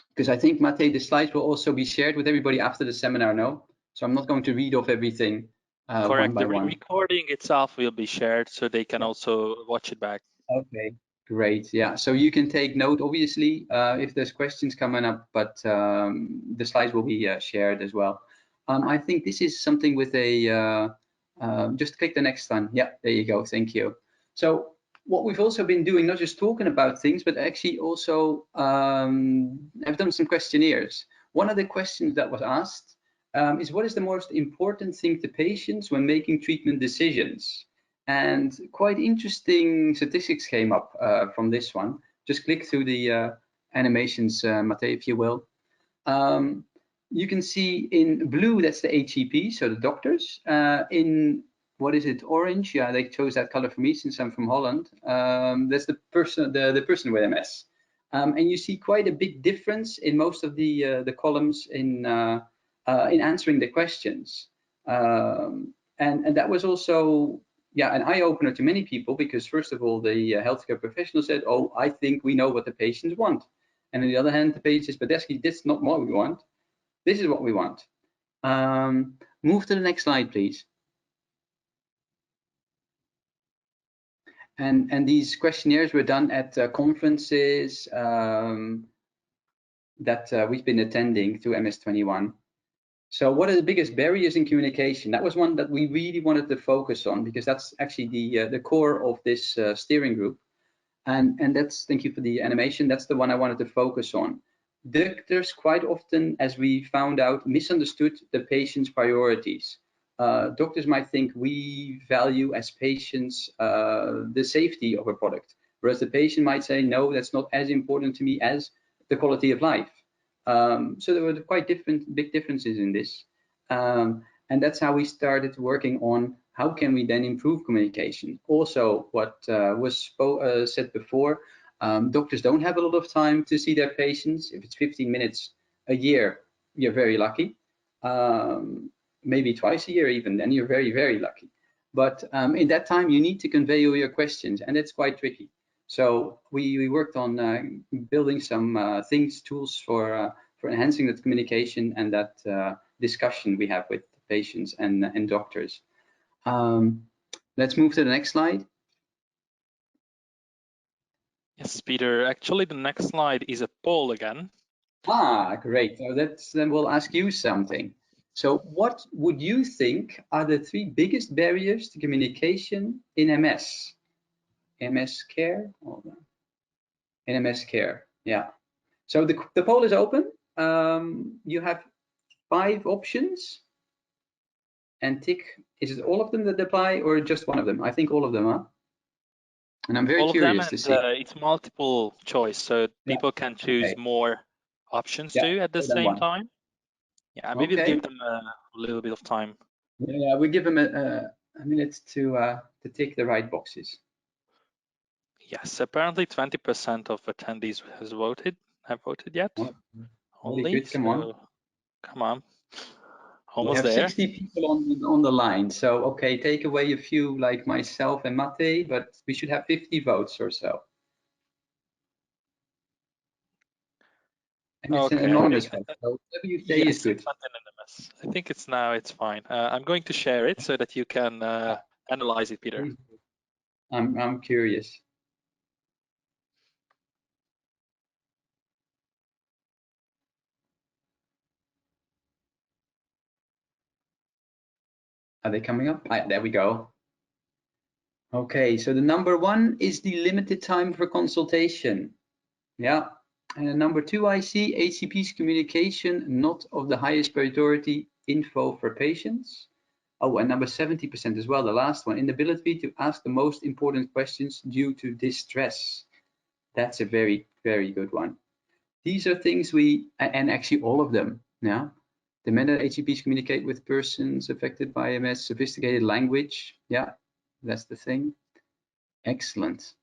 Because I think, Mate, the slides will also be shared with everybody after the seminar, no? So I'm not going to read off everything Correct. one by The one. recording itself will be shared so they can also watch it back. Okay, great. Yeah, so you can take note, obviously, if there's questions coming up, but the slides will be shared as well. I think this is something with a, just click the next one. Yeah, there you go. Thank you. So what we've also been doing, not just talking about things, but actually also have done some questionnaires. One of the questions that was asked is, what is the most important thing to patients when making treatment decisions? And quite interesting statistics came up from this one. Just click through the animations, Mate, if you will. You can see in blue, that's the HCP, so the doctors. In what is it, orange? Yeah, they chose that color for me since I'm from Holland. That's the person with MS. And you see quite a big difference in most of the columns in answering the questions. And that was also, yeah, an eye-opener to many people, because first of all, the healthcare professional said, oh, I think we know what the patients want. And on the other hand, the patient says, but that's not what we want. This is what we want. Move to the next slide, please. And these questionnaires were done at conferences that we've been attending through MS21. So what are the biggest barriers in communication? That was one that we really wanted to focus on, because that's actually the core of this steering group. And that's, thank you for the animation, that's the one I wanted to focus on. Doctors quite often, as we found out, misunderstood the patient's priorities. Doctors might think we value as patients the safety of a product, whereas the patient might say, no, that's not as important to me as the quality of life. So there were quite big differences in this. And that's how we started working on how can we then improve communication. Also, what was said before, doctors don't have a lot of time to see their patients. If it's 15 minutes a year, you're very lucky. Maybe twice a year even, then you're very, very lucky. But in that time, you need to convey all your questions, and it's quite tricky. So we worked on building some tools for enhancing that communication and that discussion we have with patients and doctors. Let's move to the next slide. Yes, Peter, actually the next slide is a poll again. Ah, great. So then we'll ask you something. So what would you think are the 3 biggest barriers to communication in MS? MS care? Hold on. In MS care, yeah. So the poll is open. You have 5 options and tick, is it all of them that apply or just one of them? I think all of them, huh? And I'm very curious to see. It's multiple choice, so people can choose more options too at the same time. Yeah, maybe give them a little bit of time. Yeah, we give them a minute to tick the right boxes. Yes, apparently 20% of attendees have voted yet. Oh, Only, good. Come on. Come on. We have 60 people on the line, so okay, take away a few like myself and Mate, but we should have 50 votes or so. And it's an anonymous vote, so whatever you say is good. I think it's fine. I'm going to share it so that you can analyze it, Peter. I'm curious. Are they coming up? There we go. Okay, so the number 1 is the limited time for consultation. Yeah, and number 2, I see HCP's communication not of the highest priority info for patients. Oh, and number 70% as well, the last one, inability to ask the most important questions due to distress. That's a very, very good one. These are things and actually all of them, yeah, the manner HCPs communicate with persons affected by MS, sophisticated language. Yeah, that's the thing. Excellent.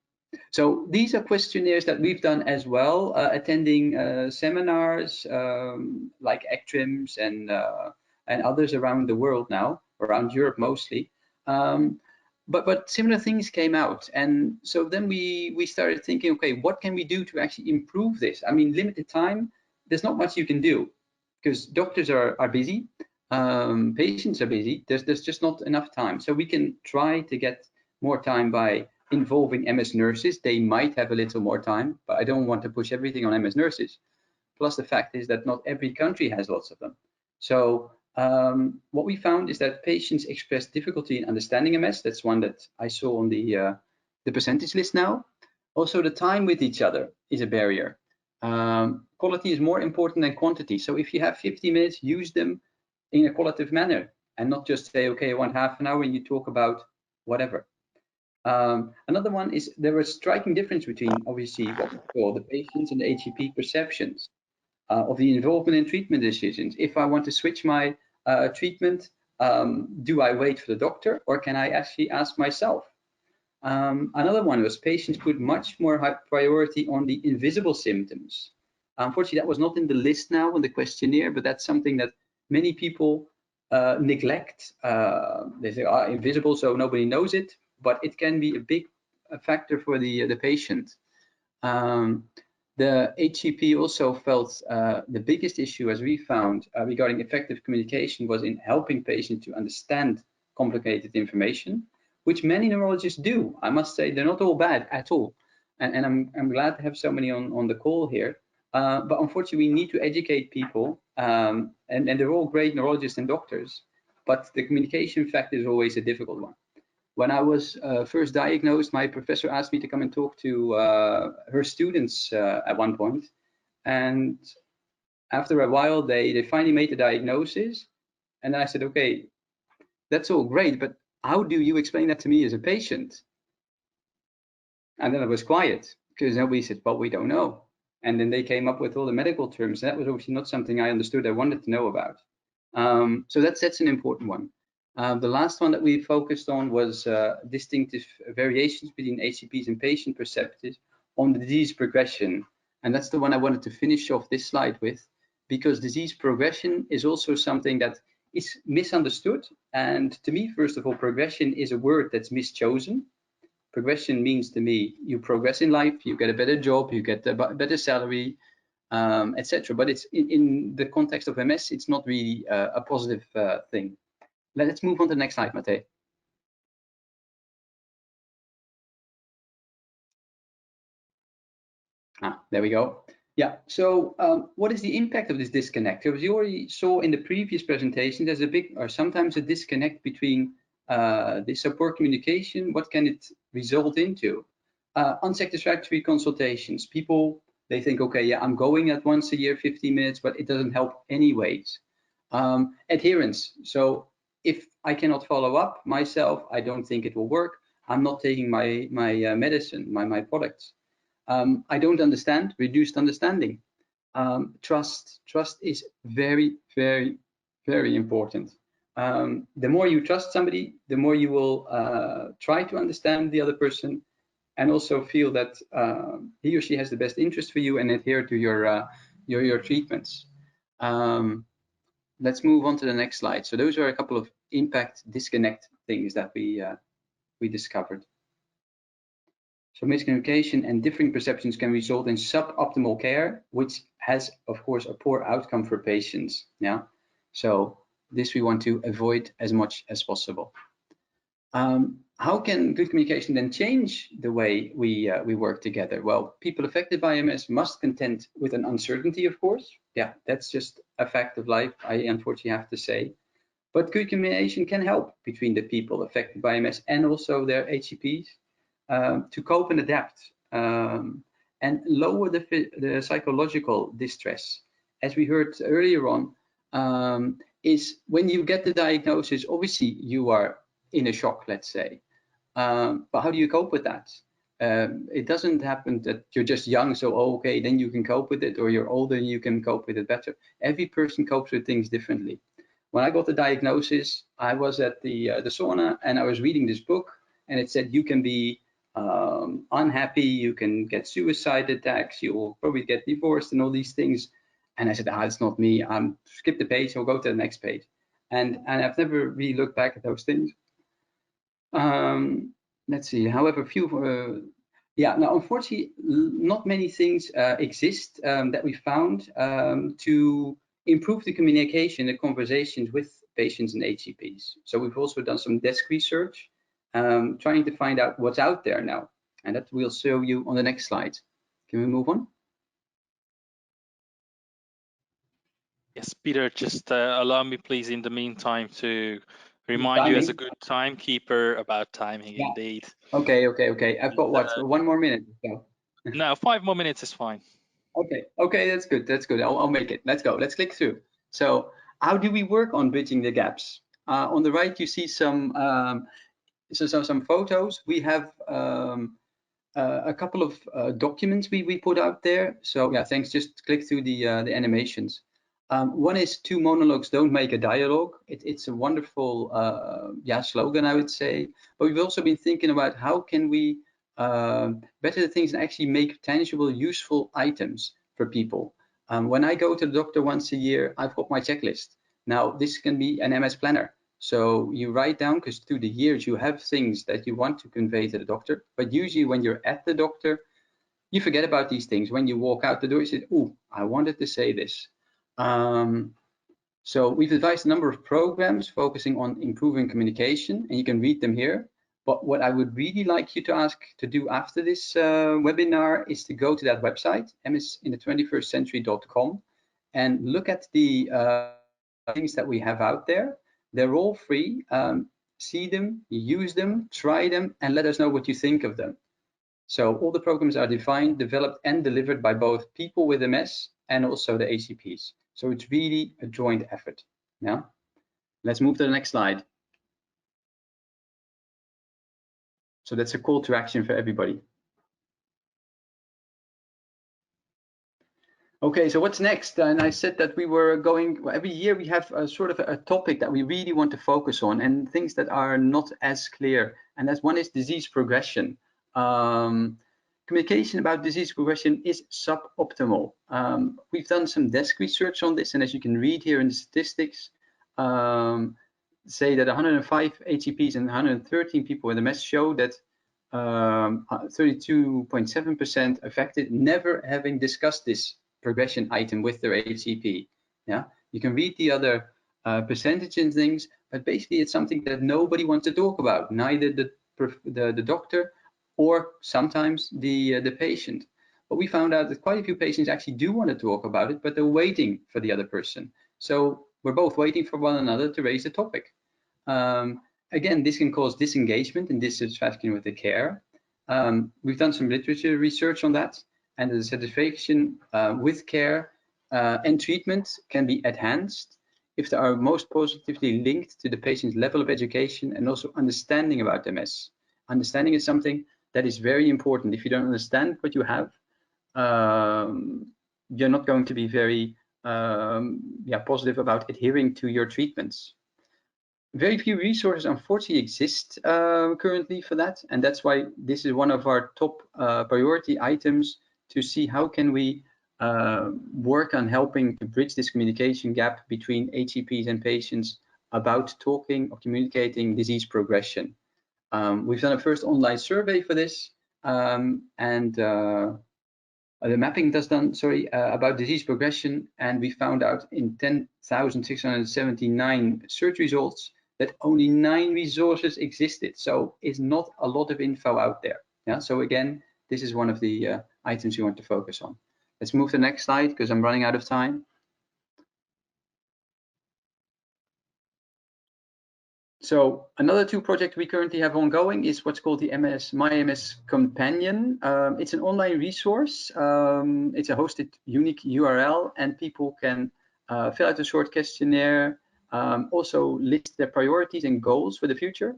So these are questionnaires that we've done as well, attending seminars like ECTRIMS and others around the world now, around Europe mostly. But similar things came out, and so then we started thinking, okay, what can we do to actually improve this? I mean, limited time, there's not much you can do because doctors are busy, patients are busy. There's just not enough time. So we can try to get more time by involving MS nurses. They might have a little more time, but I don't want to push everything on MS nurses. Plus the fact is that not every country has lots of them. So what we found is that patients express difficulty in understanding MS. That's one that I saw on the percentage list now. Also, the time with each other is a barrier. Quality is more important than quantity. So if you have 50 minutes, use them in a qualitative manner and not just say, okay, I want half an hour and you talk about whatever. Another one is there is a striking difference between, obviously, what we call the patients and the HCP perceptions of the involvement in treatment decisions. If I want to switch my treatment, do I wait for the doctor or can I actually ask myself? Another one was patients put much more high priority on the invisible symptoms. Unfortunately, that was not in the list now on the questionnaire, but that's something that many people neglect. They say, invisible, so nobody knows it, but it can be a big factor for the patient. The HCP also felt the biggest issue, as we found, regarding effective communication was in helping patients to understand complicated information, which many neurologists do. I must say, they're not all bad at all. And I'm glad to have so many on the call here. But unfortunately, we need to educate people, and they're all great neurologists and doctors, but the communication factor is always a difficult one. When I was first diagnosed, my professor asked me to come and talk to her students at one point. And after a while, they finally made the diagnosis. And then I said, okay, that's all great, but how do you explain that to me as a patient? And then I was quiet because nobody said, well, we don't know. And then they came up with all the medical terms. That was obviously not something I understood. I wanted to know about. So that's an important one. The last one that we focused on was distinctive variations between HCPs and patient perceptives on the disease progression. And that's the one I wanted to finish off this slide with, because disease progression is also something that is misunderstood. And to me, first of all, progression is a word that's mischosen. Progression means to me, you progress in life, you get a better job, you get a better salary, etc. But it's in the context of MS, it's not really a positive thing. Let's move on to the next slide, Mate. There we go. Yeah, so what is the impact of this disconnect? Because you already saw in the previous presentation, there's a big, or sometimes a disconnect between this support communication. What can it result into? Unsatisfactory consultations. People, they think, okay, yeah, I'm going at once a year, 15 minutes, but it doesn't help anyways. Adherence. So if I cannot follow up myself, I don't think it will work. I'm not taking my medicine, my products. I don't understand, reduced understanding. Trust is very, very, very important. The more you trust somebody, the more you will try to understand the other person and also feel that he or she has the best interest for you and adhere to your treatments. Let's move on to the next slide. So those are a couple of impact disconnect things that we discovered. So miscommunication and differing perceptions can result in suboptimal care, which has, of course, a poor outcome for patients. Yeah. So this we want to avoid as much as possible. How can good communication then change the way we work together? Well, people affected by MS must contend with an uncertainty, of course. Yeah, that's just a fact of life, I unfortunately have to say. But good communication can help between the people affected by MS and also their HCPs to cope and adapt and lower the psychological distress. As we heard earlier on, is when you get the diagnosis, obviously you are in a shock, let's say. But how do you cope with that? It doesn't happen that you're just young, so okay, then you can cope with it, or you're older and you can cope with it better. Every person copes with things differently. When I got the diagnosis, I was at the sauna and I was reading this book, and it said you can be unhappy, you can get suicide attacks, you will probably get divorced and all these things. And I said, it's not me. Skip the page, I'll go to the next page. And I've never really looked back at those things. Let's see. However, now unfortunately, not many things exist that we found to improve the communication, the conversations with patients and HCPs. So we've also done some desk research, trying to find out what's out there now, and that we'll show you on the next slide. Can we move on? Yes, Peter, just allow me, please, in the meantime, to remind you as a good timekeeper about timing, indeed. Okay. I've got what, 1 more minute? So. No, 5 more minutes is fine. Okay, that's good. I'll make it. Let's go. Let's click through. So how do we work on bridging the gaps? On the right, you see some photos. We have a couple of documents we put out there. So yeah, thanks. Just click through the animations. One is 2 monologues don't make a dialogue. It's a wonderful slogan, I would say. But we've also been thinking about how can we better the things and actually make tangible, useful items for people. When I go to the doctor once a year, I've got my checklist. Now, this can be an MS planner. So you write down, because through the years you have things that you want to convey to the doctor. But usually when you're at the doctor, you forget about these things. When you walk out the door, you say, "Oh, I wanted to say this." So we've devised a number of programs focusing on improving communication, and you can read them here. But what I would really like you to do after this webinar is to go to that website, msinthe21stcentury.com, and look at the things that we have out there. They're all free. See them, use them, try them, and let us know what you think of them. So all the programs are defined, developed, and delivered by both people with MS and also the HCPs. So it's really a joint effort. Yeah. Let's move to the next slide. So that's a call to action for everybody. Okay, so what's next? And I said that we were going, every year we have a sort of a topic that we really want to focus on, and things that are not as clear. And that's one is disease progression. Communication about disease progression is suboptimal. We've done some desk research on this, and as you can read here in the statistics, say that 105 HCPs and 113 people with MS show that 32.7% affected never having discussed this progression item with their HCP. Yeah, you can read the other percentage and things, but basically it's something that nobody wants to talk about, neither the doctor or sometimes the patient. But we found out that quite a few patients actually do want to talk about it, but they're waiting for the other person. So we're both waiting for one another to raise the topic. Again, this can cause disengagement and dissatisfaction with the care. We've done some literature research on that, and the satisfaction with care and treatment can be enhanced if they are most positively linked to the patient's level of education and also understanding about MS. Understanding is something that is very important. If you don't understand what you have, you're not going to be very positive about adhering to your treatments. Very few resources, unfortunately, exist currently for that, and that's why this is one of our top priority items to see how can we work on helping to bridge this communication gap between HCPs and patients about talking or communicating disease progression. We've done a first online survey for this, and the mapping about disease progression, and we found out in 10,679 search results that only 9 resources existed. So it's not a lot of info out there. Yeah. So again, this is one of the items you want to focus on. Let's move to the next slide because I'm running out of time. So another 2 projects we currently have ongoing is what's called the My MS Companion. It's an online resource. It's a hosted unique URL, and people can fill out a short questionnaire, also list their priorities and goals for the future.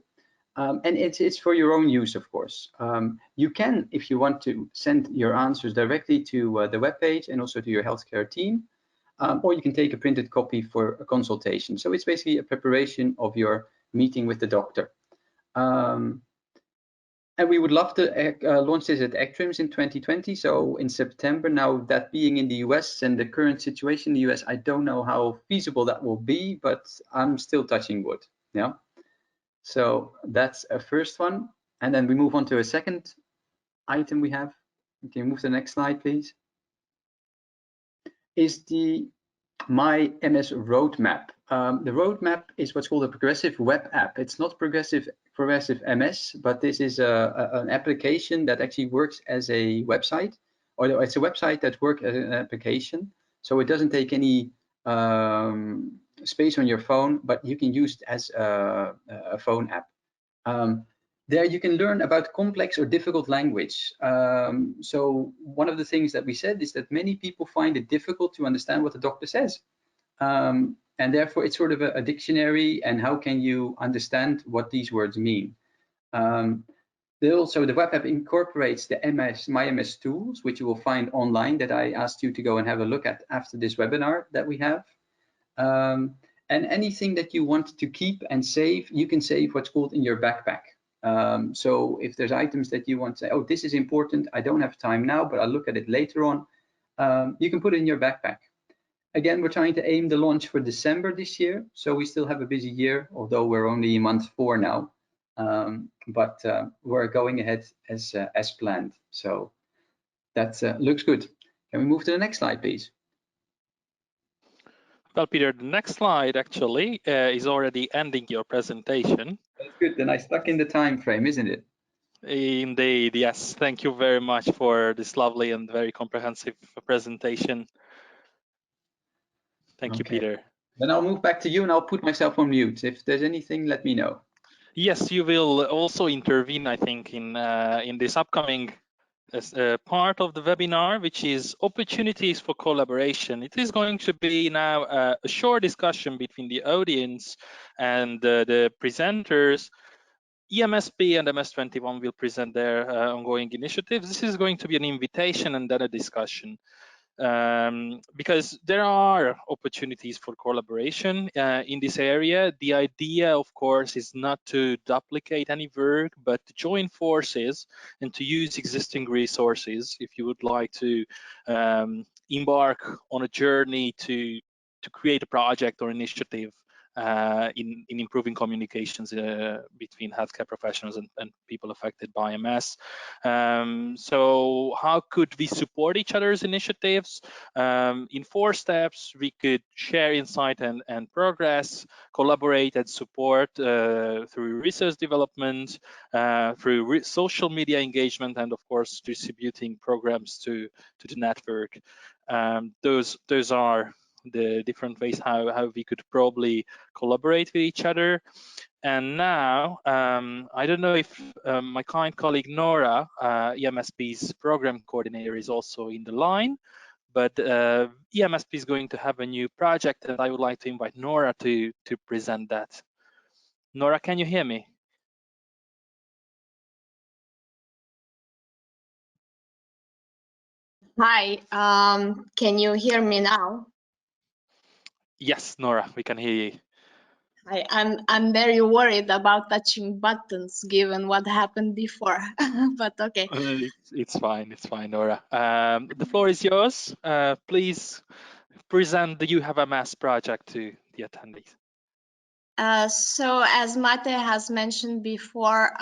And it's for your own use, of course. You can, if you want to, send your answers directly to the webpage and also to your healthcare team, or you can take a printed copy for a consultation. So it's basically a preparation of your meeting with the doctor. And we would love to launch this at ECTRIMS in 2020, so in September. Now, that being in the US and the current situation in the US, I don't know how feasible that will be, but I'm still touching wood. Yeah. So that's a first one. And then we move on to a second item we have. Can you move to the next slide, please? Is the My MS roadmap. The roadmap is what's called a progressive web app. It's not progressive MS, but this is an application that actually works as a website, or it's a website that works as an application. So it doesn't take any space on your phone, but you can use it as a phone app. There you can learn about complex or difficult language. So one of the things that we said is that many people find it difficult to understand what the doctor says. And therefore it's sort of a dictionary, and how can you understand what these words mean? Also, the web app incorporates the My MS tools, which you will find online, that I asked you to go and have a look at after this webinar that we have. And anything that you want to keep and save, you can save what's called in your backpack. So if there's items that you want to say, oh, this is important, I don't have time now, but I'll look at it later on, you can put it in your backpack. Again, we're trying to aim the launch for December this year, so we still have a busy year, although we're only in month 4 now. But we're going ahead as planned. So that looks good. Can we move to the next slide, please? Well, Peter, the next slide actually is already ending your presentation. That's good. Then I stuck in the time frame, isn't it? Indeed, yes. Thank you very much for this lovely and very comprehensive presentation. Thank you, Peter. Then I'll move back to you, and I'll put myself on mute. If there's anything, let me know. Yes, you will also intervene, I think, in this upcoming part of the webinar, which is opportunities for collaboration. It is going to be now a short discussion between the audience and the presenters. EMSP and MS21 will present their ongoing initiatives. This is going to be an invitation and then a discussion. Because there are opportunities for collaboration in this area. The idea, of course, is not to duplicate any work, but to join forces and to use existing resources if you would like to embark on a journey to create a project or initiative in improving communications between healthcare professionals and people affected by MS. So how could we support each other's initiatives? In 4 steps, we could share insight and progress, collaborate and support through research development, through social media engagement, and of course, distributing programs to the network. Those are the different ways how we could probably collaborate with each other. And now, I don't know if my kind colleague Nora, EMSP's program coordinator, is also in the line, but EMSP is going to have a new project, and I would like to invite Nora to present that. Nora, can you hear me? Hi, can you hear me now? Yes, Nora, we can hear you. I'm very worried about touching buttons given what happened before, but okay. It's fine, Nora. The floor is yours. Please present the You Have a MS project to the attendees. So as Mate has mentioned before,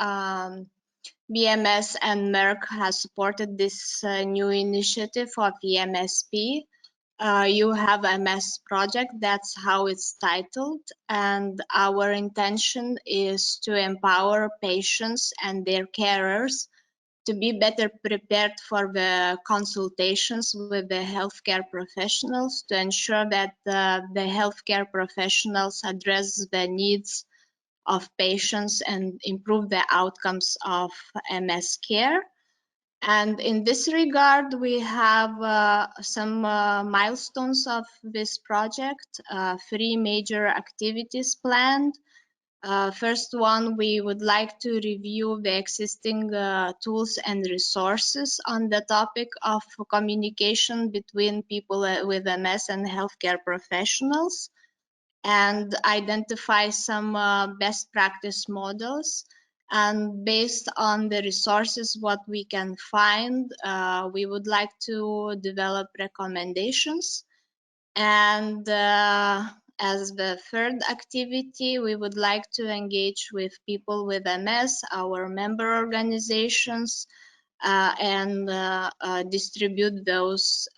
BMS and Merck has supported this new initiative of EMSP. You Have a MS project, that's how it's titled, and our intention is to empower patients and their carers to be better prepared for the consultations with the healthcare professionals, to ensure that the healthcare professionals address the needs of patients and improve the outcomes of MS care. And in this regard, we have some milestones of this project, 3 major activities planned. First one, we would like to review the existing tools and resources on the topic of communication between people with MS and healthcare professionals, and identify some best practice models. And based on the resources, what we can find, we would like to develop recommendations. And as the third activity, we would like to engage with people with MS, our member organizations, and distribute those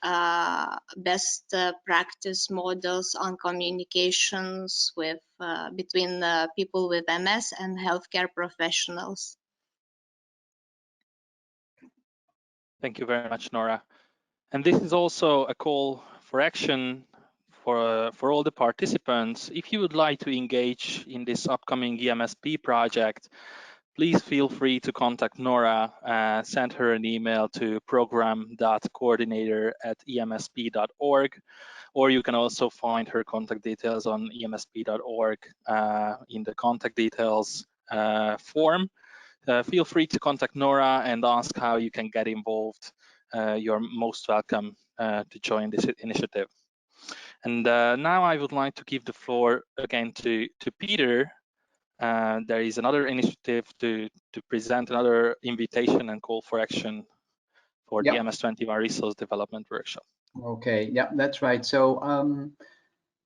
best practice models on communications with between people with MS and healthcare professionals. Thank you very much, Nora. And this is also a call for action for all the participants. If you would like to engage in this upcoming EMSP project, please feel free to contact Nora, send her an email to program.coordinator@emsp.org, or you can also find her contact details on emsp.org in the contact details form. Feel free to contact Nora and ask how you can get involved. You're most welcome to join this initiative. And now I would like to give the floor again to Peter. There is another initiative to present another invitation and call for action for the MS21 Resource Development Workshop. Okay, yeah, that's right. So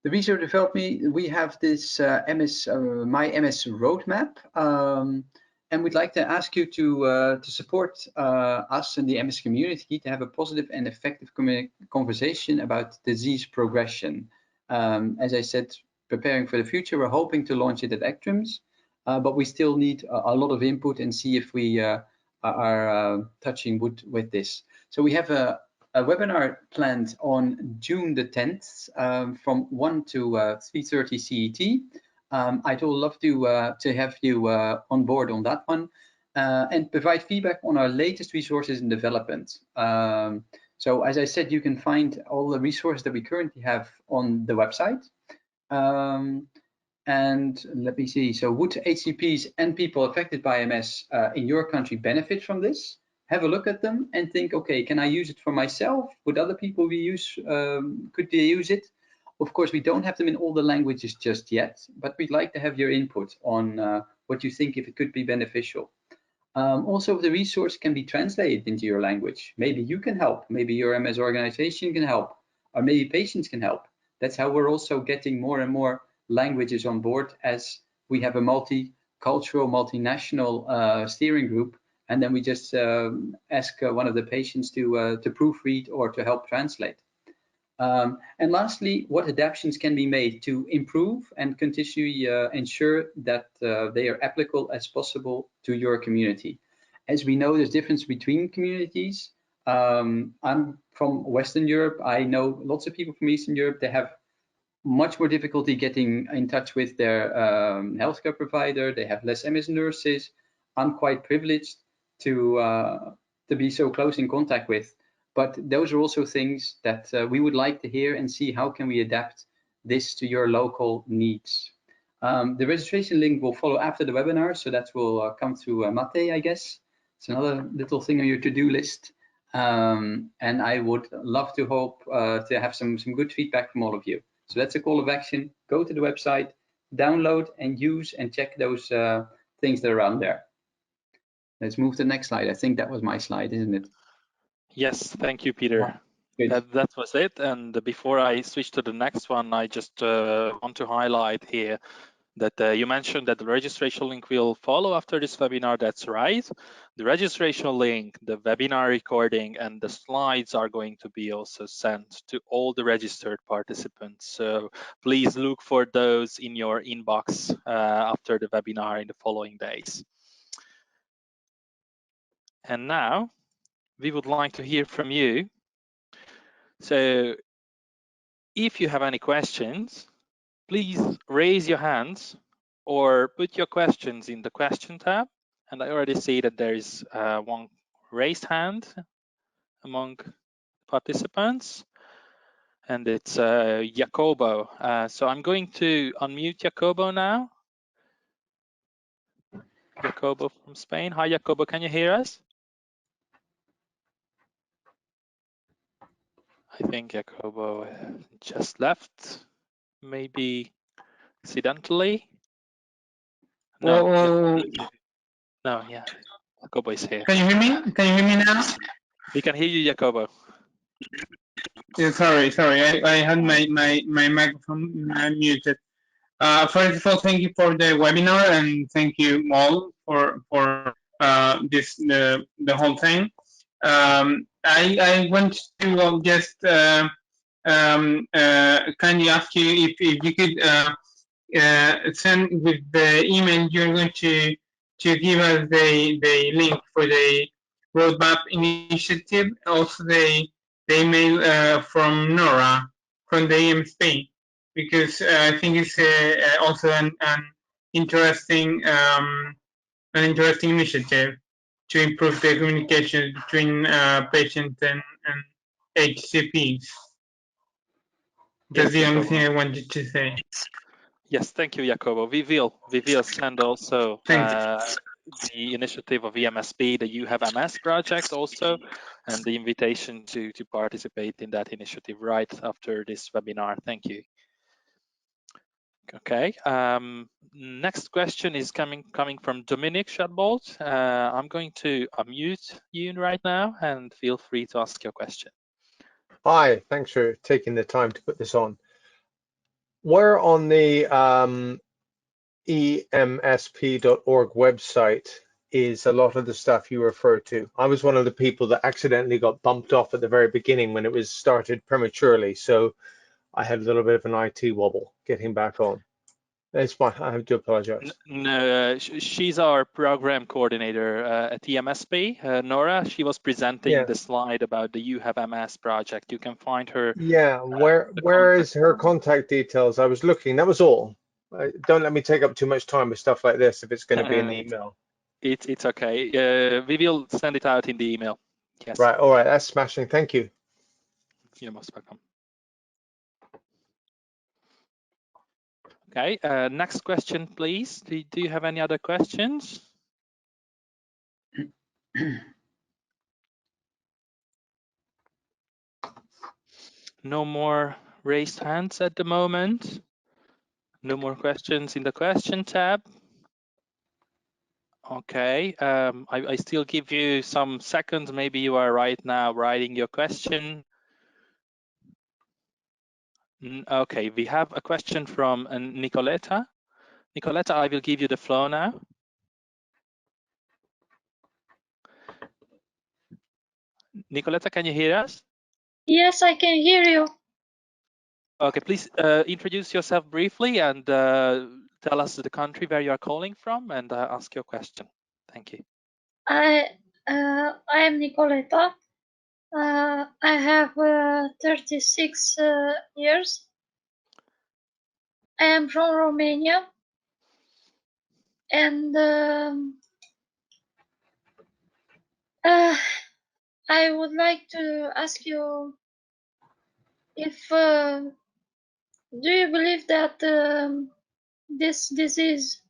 the research developed we have this My MS roadmap, and we'd like to ask you to support us in the MS community to have a positive and effective conversation about disease progression. As I said, preparing for the future, we're hoping to launch it at ACTRIMS, but we still need a lot of input and see if we are touching wood with this. So we have a webinar planned on June the 10th from 1 to 3:30 CET. I'd all love to have you on board on that one and provide feedback on our latest resources in development. So as I said, you can find all the resources that we currently have on the website. And let me see, so would HCPs and people affected by MS in your country benefit from this? Have a look at them and think, okay, can I use it for myself? Would other people could they use it? Of course, we don't have them in all the languages just yet, but we'd like to have your input on what you think if it could be beneficial. Also, if the resource can be translated into your language, maybe you can help, maybe your MS organization can help, or maybe patients can help. That's how we're also getting more and more languages on board as we have a multicultural, multinational steering group. And then we just ask one of the patients to proofread or to help translate. And lastly, what adaptations can be made to improve and continually ensure that they are applicable as possible to your community. As we know, there's difference between communities. I'm from Western Europe. I know lots of people from Eastern Europe. They have much more difficulty getting in touch with their healthcare provider. They have less MS nurses. I'm quite privileged to be so close in contact with. But those are also things that we would like to hear and see how can we adapt this to your local needs. The registration link will follow after the webinar, so that will come through Mate, I guess. It's another little thing on your to-do list. And I would love to hope to have some good feedback from all of you. So that's a call of action. Go to the website, download and use and check those things that are around there. Let's move to the next slide. I think that was my slide, isn't it? Yes, thank you, Peter. That was it. And before I switch to the next one, I just want to highlight here that you mentioned that the registration link will follow after this webinar. That's right. The registration link, the webinar recording, and the slides are going to be also sent to all the registered participants. So please look for those in your inbox after the webinar in the following days. And now we would like to hear from you. So if you have any questions, please raise your hands or put your questions in the question tab. And I already see that there is one raised hand among participants, and it's Jacobo. So I'm going to unmute Jacobo now. Jacobo from Spain. Hi, Jacobo, can you hear us? I think Jacobo just left, maybe accidentally. No, Well, no, yeah, Jacobo is here. can you hear me? Can you hear me now? We can hear you, Jacobo. Yeah, sorry. I had my microphone muted. First of all, thank you for the webinar, and thank you all for this the whole thing. I want to just kindly ask you if you could send with the email you're going to give us the link for the roadmap initiative, also the email from Nora from the EMSP, because I think it's also an interesting initiative to improve the communication between patients and HCPs. That's Yes, the only Jacobo. thing I wanted to say. Yes, thank you, Jacobo. We will send also the initiative of EMSP, the You Have MS project also, and the invitation to participate in that initiative right after this webinar. Thank you. Okay, next question is coming from Dominic Shadbolt. I'm going to unmute you right now and feel free to ask your question. Hi, thanks for taking the time to put this on. Where on the EMSP.org website is a lot of the stuff you refer to? I was one of the people that accidentally got bumped off at the very beginning when it was started prematurely, so I had a little bit of an IT wobble getting back on. It's fine, I have to apologize. No, she's our program coordinator at EMSP, Nora. She was presenting the slide about the You Have MS project. You can find her. Yeah, where is her contact details? I was looking, that was all. Don't let me take up too much time with stuff like this if it's going to be in the email. It's okay. We will send it out in the email. Yes. Right, all right, that's smashing. Thank you. You're most welcome. Okay, next question, please. Do you have any other questions? No more raised hands at the moment. No more questions in the question tab. Okay, I still give you some seconds. Maybe you are right now writing your question. Okay, we have a question from Nicoletta. Nicoletta, I will give you the floor now. Nicoletta, can you hear us? Yes, I can hear you. Okay, please introduce yourself briefly and tell us the country where you are calling from and ask your question. Thank you. I am Nicoleta. I have 36 years. I am from Romania, and I would like to ask you if do you believe that this disease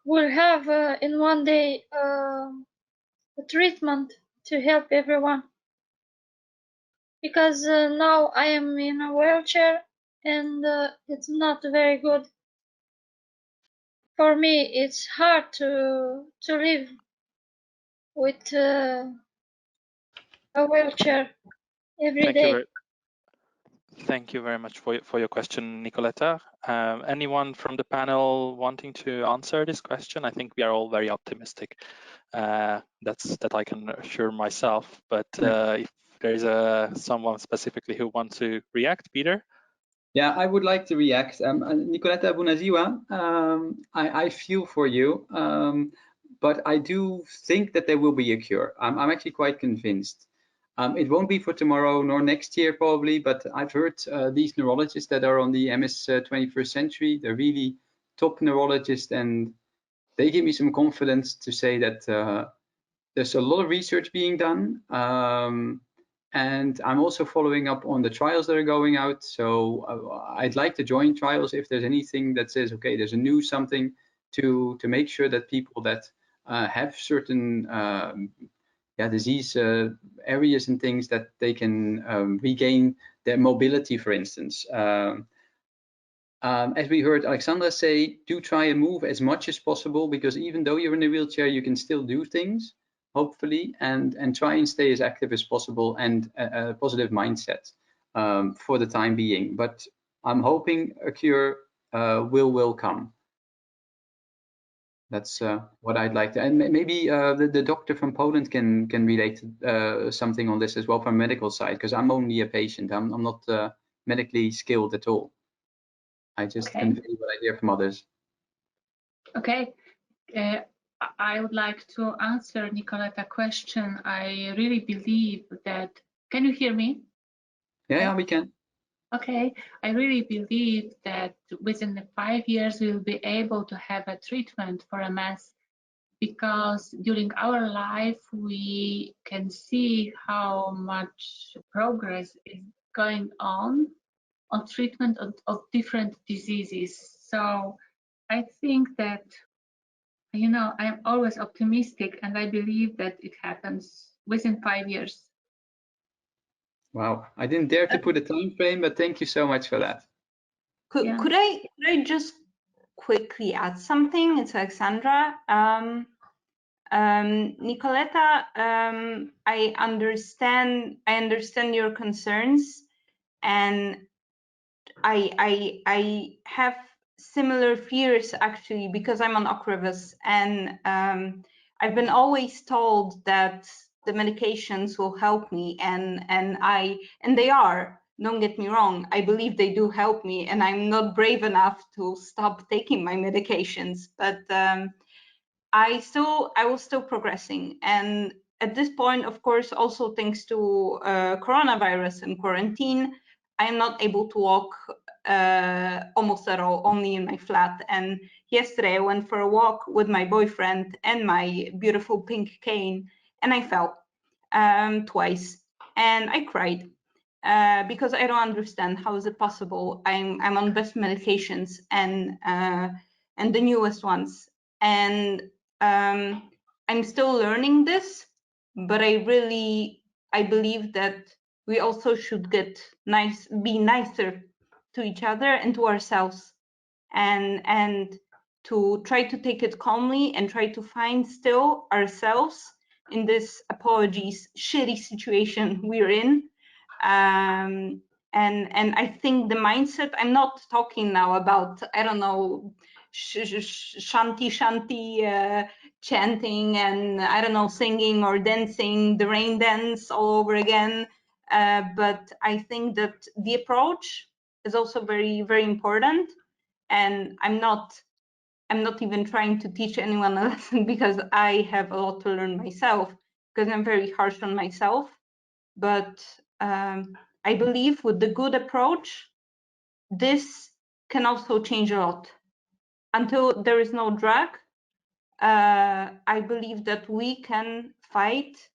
will have in one day a treatment to help everyone? Because now I am in a wheelchair and it's not very good. For me, it's hard to live with a wheelchair every day. Thank you very much for your question, Nicoletta. Anyone from the panel wanting to answer this question? I think we are all very optimistic. That I can assure myself. But if there is someone specifically who wants to react, Peter? Yeah, I would like to react. Nicoletta, bună ziua. I feel for you, but I do think that there will be a cure. I'm actually quite convinced. It won't be for tomorrow nor next year probably, but I've heard these neurologists that are on the MS 21st century, they're really top neurologists, and they give me some confidence to say that there's a lot of research being done. And I'm also following up on the trials that are going out. So I'd like to join trials if there's anything that says, okay, there's a new something to make sure that people that have certain disease areas and things, that they can regain their mobility, for instance. As we heard Alexandra say, do try and move as much as possible, because even though you're in a wheelchair, you can still do things, hopefully, and try and stay as active as possible, and a positive mindset for the time being. But I'm hoping a cure will come. That's what I'd like to, and maybe the doctor from Poland can relate something on this as well from medical side, because I'm only a patient. I'm not medically skilled at all. I just convey what I hear from others. Okay. I would like to answer Nicoletta's question. I really believe that. Can you hear me? Yeah, we can. Okay. I really believe that within the 5 years we will be able to have a treatment for MS, because during our life we can see how much progress is going on treatment of different diseases. So I think that, you know, I'm always optimistic, and I believe that it happens within 5 years. Wow, I didn't dare to put a time frame, but thank you so much for that. Could I just quickly add something? It's Alexandra. Nicoletta, I understand your concerns, and I have similar fears actually, because I'm on Ocrevus, and I've been always told that the medications will help me, and they are. Don't get me wrong, I believe they do help me, and I'm not brave enough to stop taking my medications, but I was still progressing. And at this point, of course, also thanks to coronavirus and quarantine, I'm not able to walk almost at all, only in my flat. And yesterday I went for a walk with my boyfriend and my beautiful pink cane, and I fell twice, and I cried because I don't understand how is it possible. I'm on best medications and the newest ones, and I'm still learning this, but I believe that we also should be nicer to each other and to ourselves, and to try to take it calmly and try to find still ourselves in this, apologies, shitty situation we're in. And I think the mindset, I'm not talking now about, I don't know, shanty chanting, and I don't know, singing or dancing the rain dance all over again, but I think that the approach is also very, very important. And I'm not even trying to teach anyone a lesson, because I have a lot to learn myself, because I'm very harsh on myself. But I believe with the good approach, this can also change a lot. Until there is no drug, I believe that we can fight,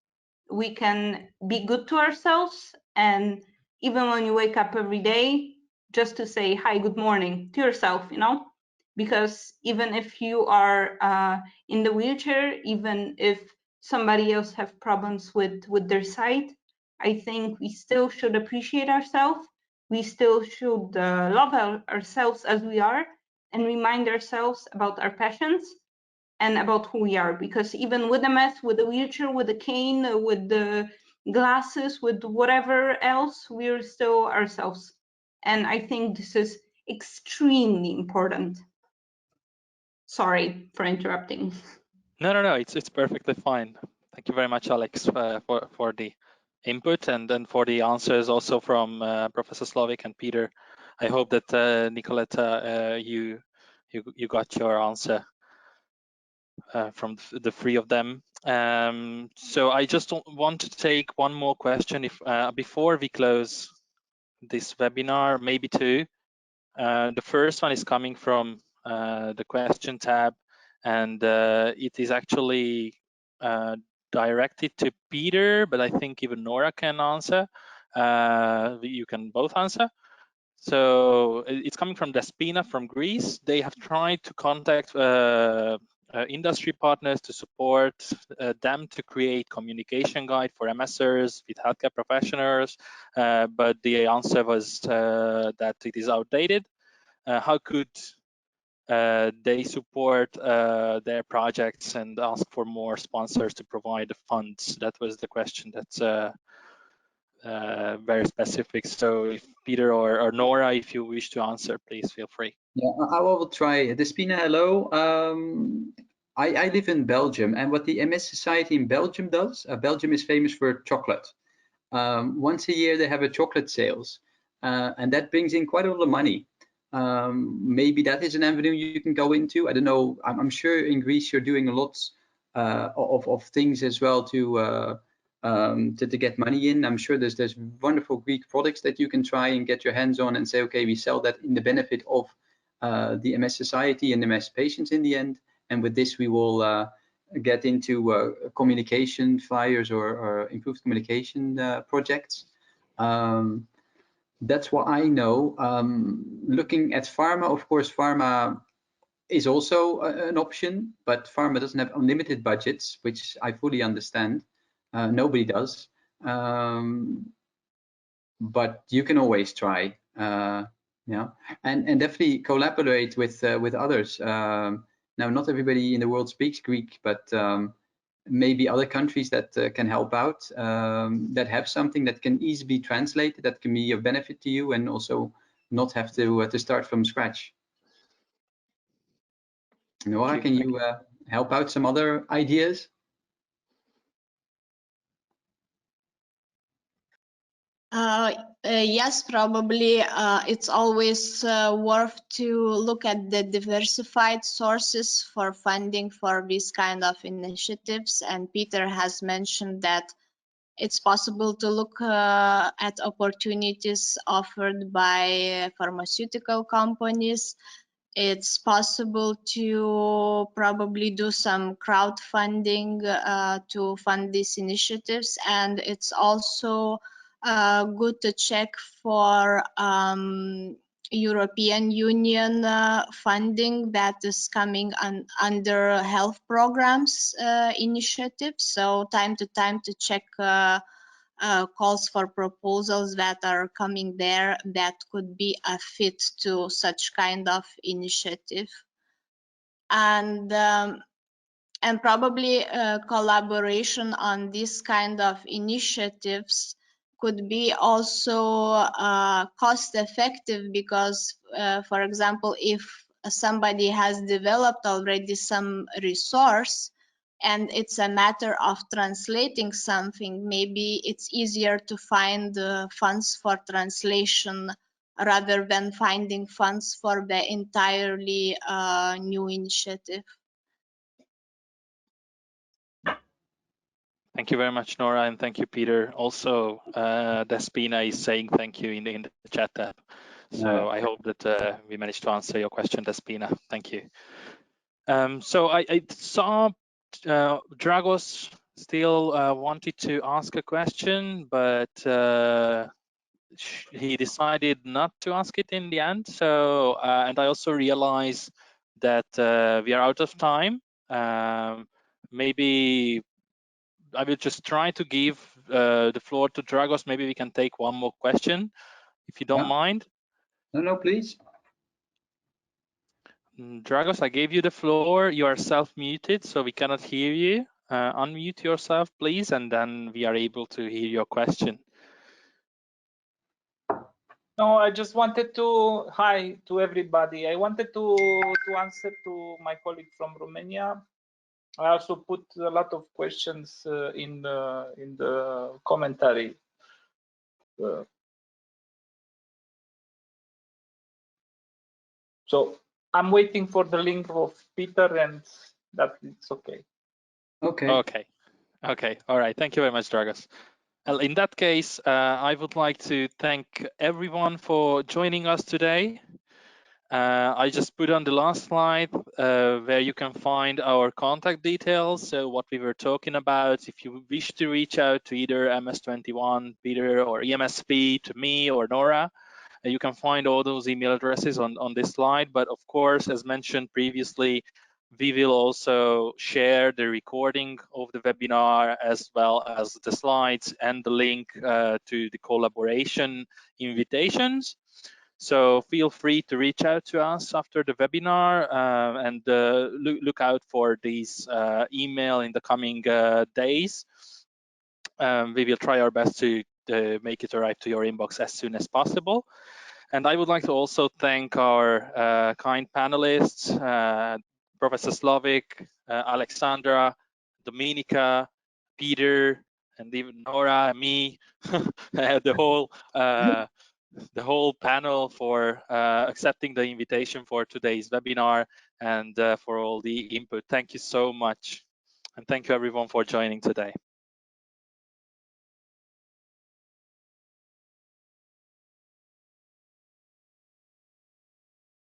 we can be good to ourselves, and even when you wake up every day, just to say hi, good morning to yourself, you know, because even if you are in the wheelchair, even if somebody else have problems with their sight, I think we still should appreciate ourselves. We still should love ourselves as we are, and remind ourselves about our passions and about who we are, because even with MS, with a wheelchair, with a cane, with the glasses, with whatever else, we're still ourselves. And I think this is extremely important. Sorry for interrupting. No, it's perfectly fine. Thank you very much, Alex, for the input, and then for the answers also from Professor Slovic and Peter. I hope that Nicoletta, you got your answer from the three of them. So I just want to take one more question if before we close this webinar, maybe two. The first one is coming from the question tab, and it is actually direct it to Peter, but I think even Nora can answer. You can both answer. So it's coming from Despina from Greece. They have tried to contact industry partners to support them to create communication guide for MSers with healthcare professionals, but the answer was that it is outdated. How could they support their projects and ask for more sponsors to provide the funds? That was the question. That's very specific. So if Peter or Nora, if you wish to answer, please feel free. Yeah, I will try. Despina, hello. I live in Belgium, and what the MS Society in Belgium does, Belgium is famous for chocolate. Once a year they have a chocolate sales, and that brings in quite a lot of money. Maybe that is an avenue you can go into. I don't know. I'm sure in Greece you're doing lots of things as well to get money in. I'm sure there's wonderful Greek products that you can try and get your hands on and say, okay, we sell that in the benefit of the MS Society and the MS patients in the end. And with this, we will get into communication flyers or improved communication projects. That's what I know. Looking at pharma, of course, pharma is also an option, but pharma doesn't have unlimited budgets, which I fully understand. Nobody does. But you can always try. Yeah, and definitely collaborate with others. Now, not everybody in the world speaks Greek, but maybe other countries that can help out, that have something that can easily be translated, that can be of benefit to you, and also not have to start from scratch. Nora, can you help out some other ideas? Yes, probably. It's always worth to look at the diversified sources for funding for these kind of initiatives. And Peter has mentioned that it's possible to look at opportunities offered by pharmaceutical companies. It's possible to probably do some crowdfunding to fund these initiatives, and it's also good to check for European Union funding that is coming under health programs initiatives. So time to time to check calls for proposals that are coming there that could be a fit to such kind of initiative. And probably collaboration on this kind of initiatives could be also cost effective, because for example, if somebody has developed already some resource and it's a matter of translating something, maybe it's easier to find funds for translation rather than finding funds for the entirely new initiative. Thank you very much, Nora, and thank you, Peter. Also, Despina is saying thank you in the chat tab. So I hope that we managed to answer your question, Despina. Thank you. So I saw Dragos still wanted to ask a question, but he decided not to ask it in the end. So, and I also realized that we are out of time. Maybe I will just try to give the floor to Dragos. Maybe we can take one more question, if you don't mind. No, please. Dragos, I gave you the floor. You are self-muted, so we cannot hear you. Unmute yourself, please, and then we are able to hear your question. No, I just wanted to, hi to everybody. I wanted to answer to my colleague from Romania. I also put a lot of questions in the commentary. So I'm waiting for the link of Peter, and that it's okay. Okay. All right. Thank you very much, Dragos. Well, in that case, I would like to thank everyone for joining us today. I just put on the last slide where you can find our contact details, so what we were talking about. If you wish to reach out to either MS21, Peter, or EMSP, to me or Nora, you can find all those email addresses on this slide. But of course, as mentioned previously, we will also share the recording of the webinar as well as the slides and the link to the collaboration invitations. So feel free to reach out to us after the webinar and look out for these email in the coming days. We will try our best to make it arrive to your inbox as soon as possible. And I would like to also thank our kind panelists, Professor Slovic, Alexandra, Dominika, Peter, and even Nora and me, the whole panel for accepting the invitation for today's webinar and for all the input. Thank you so much. And thank you everyone for joining today.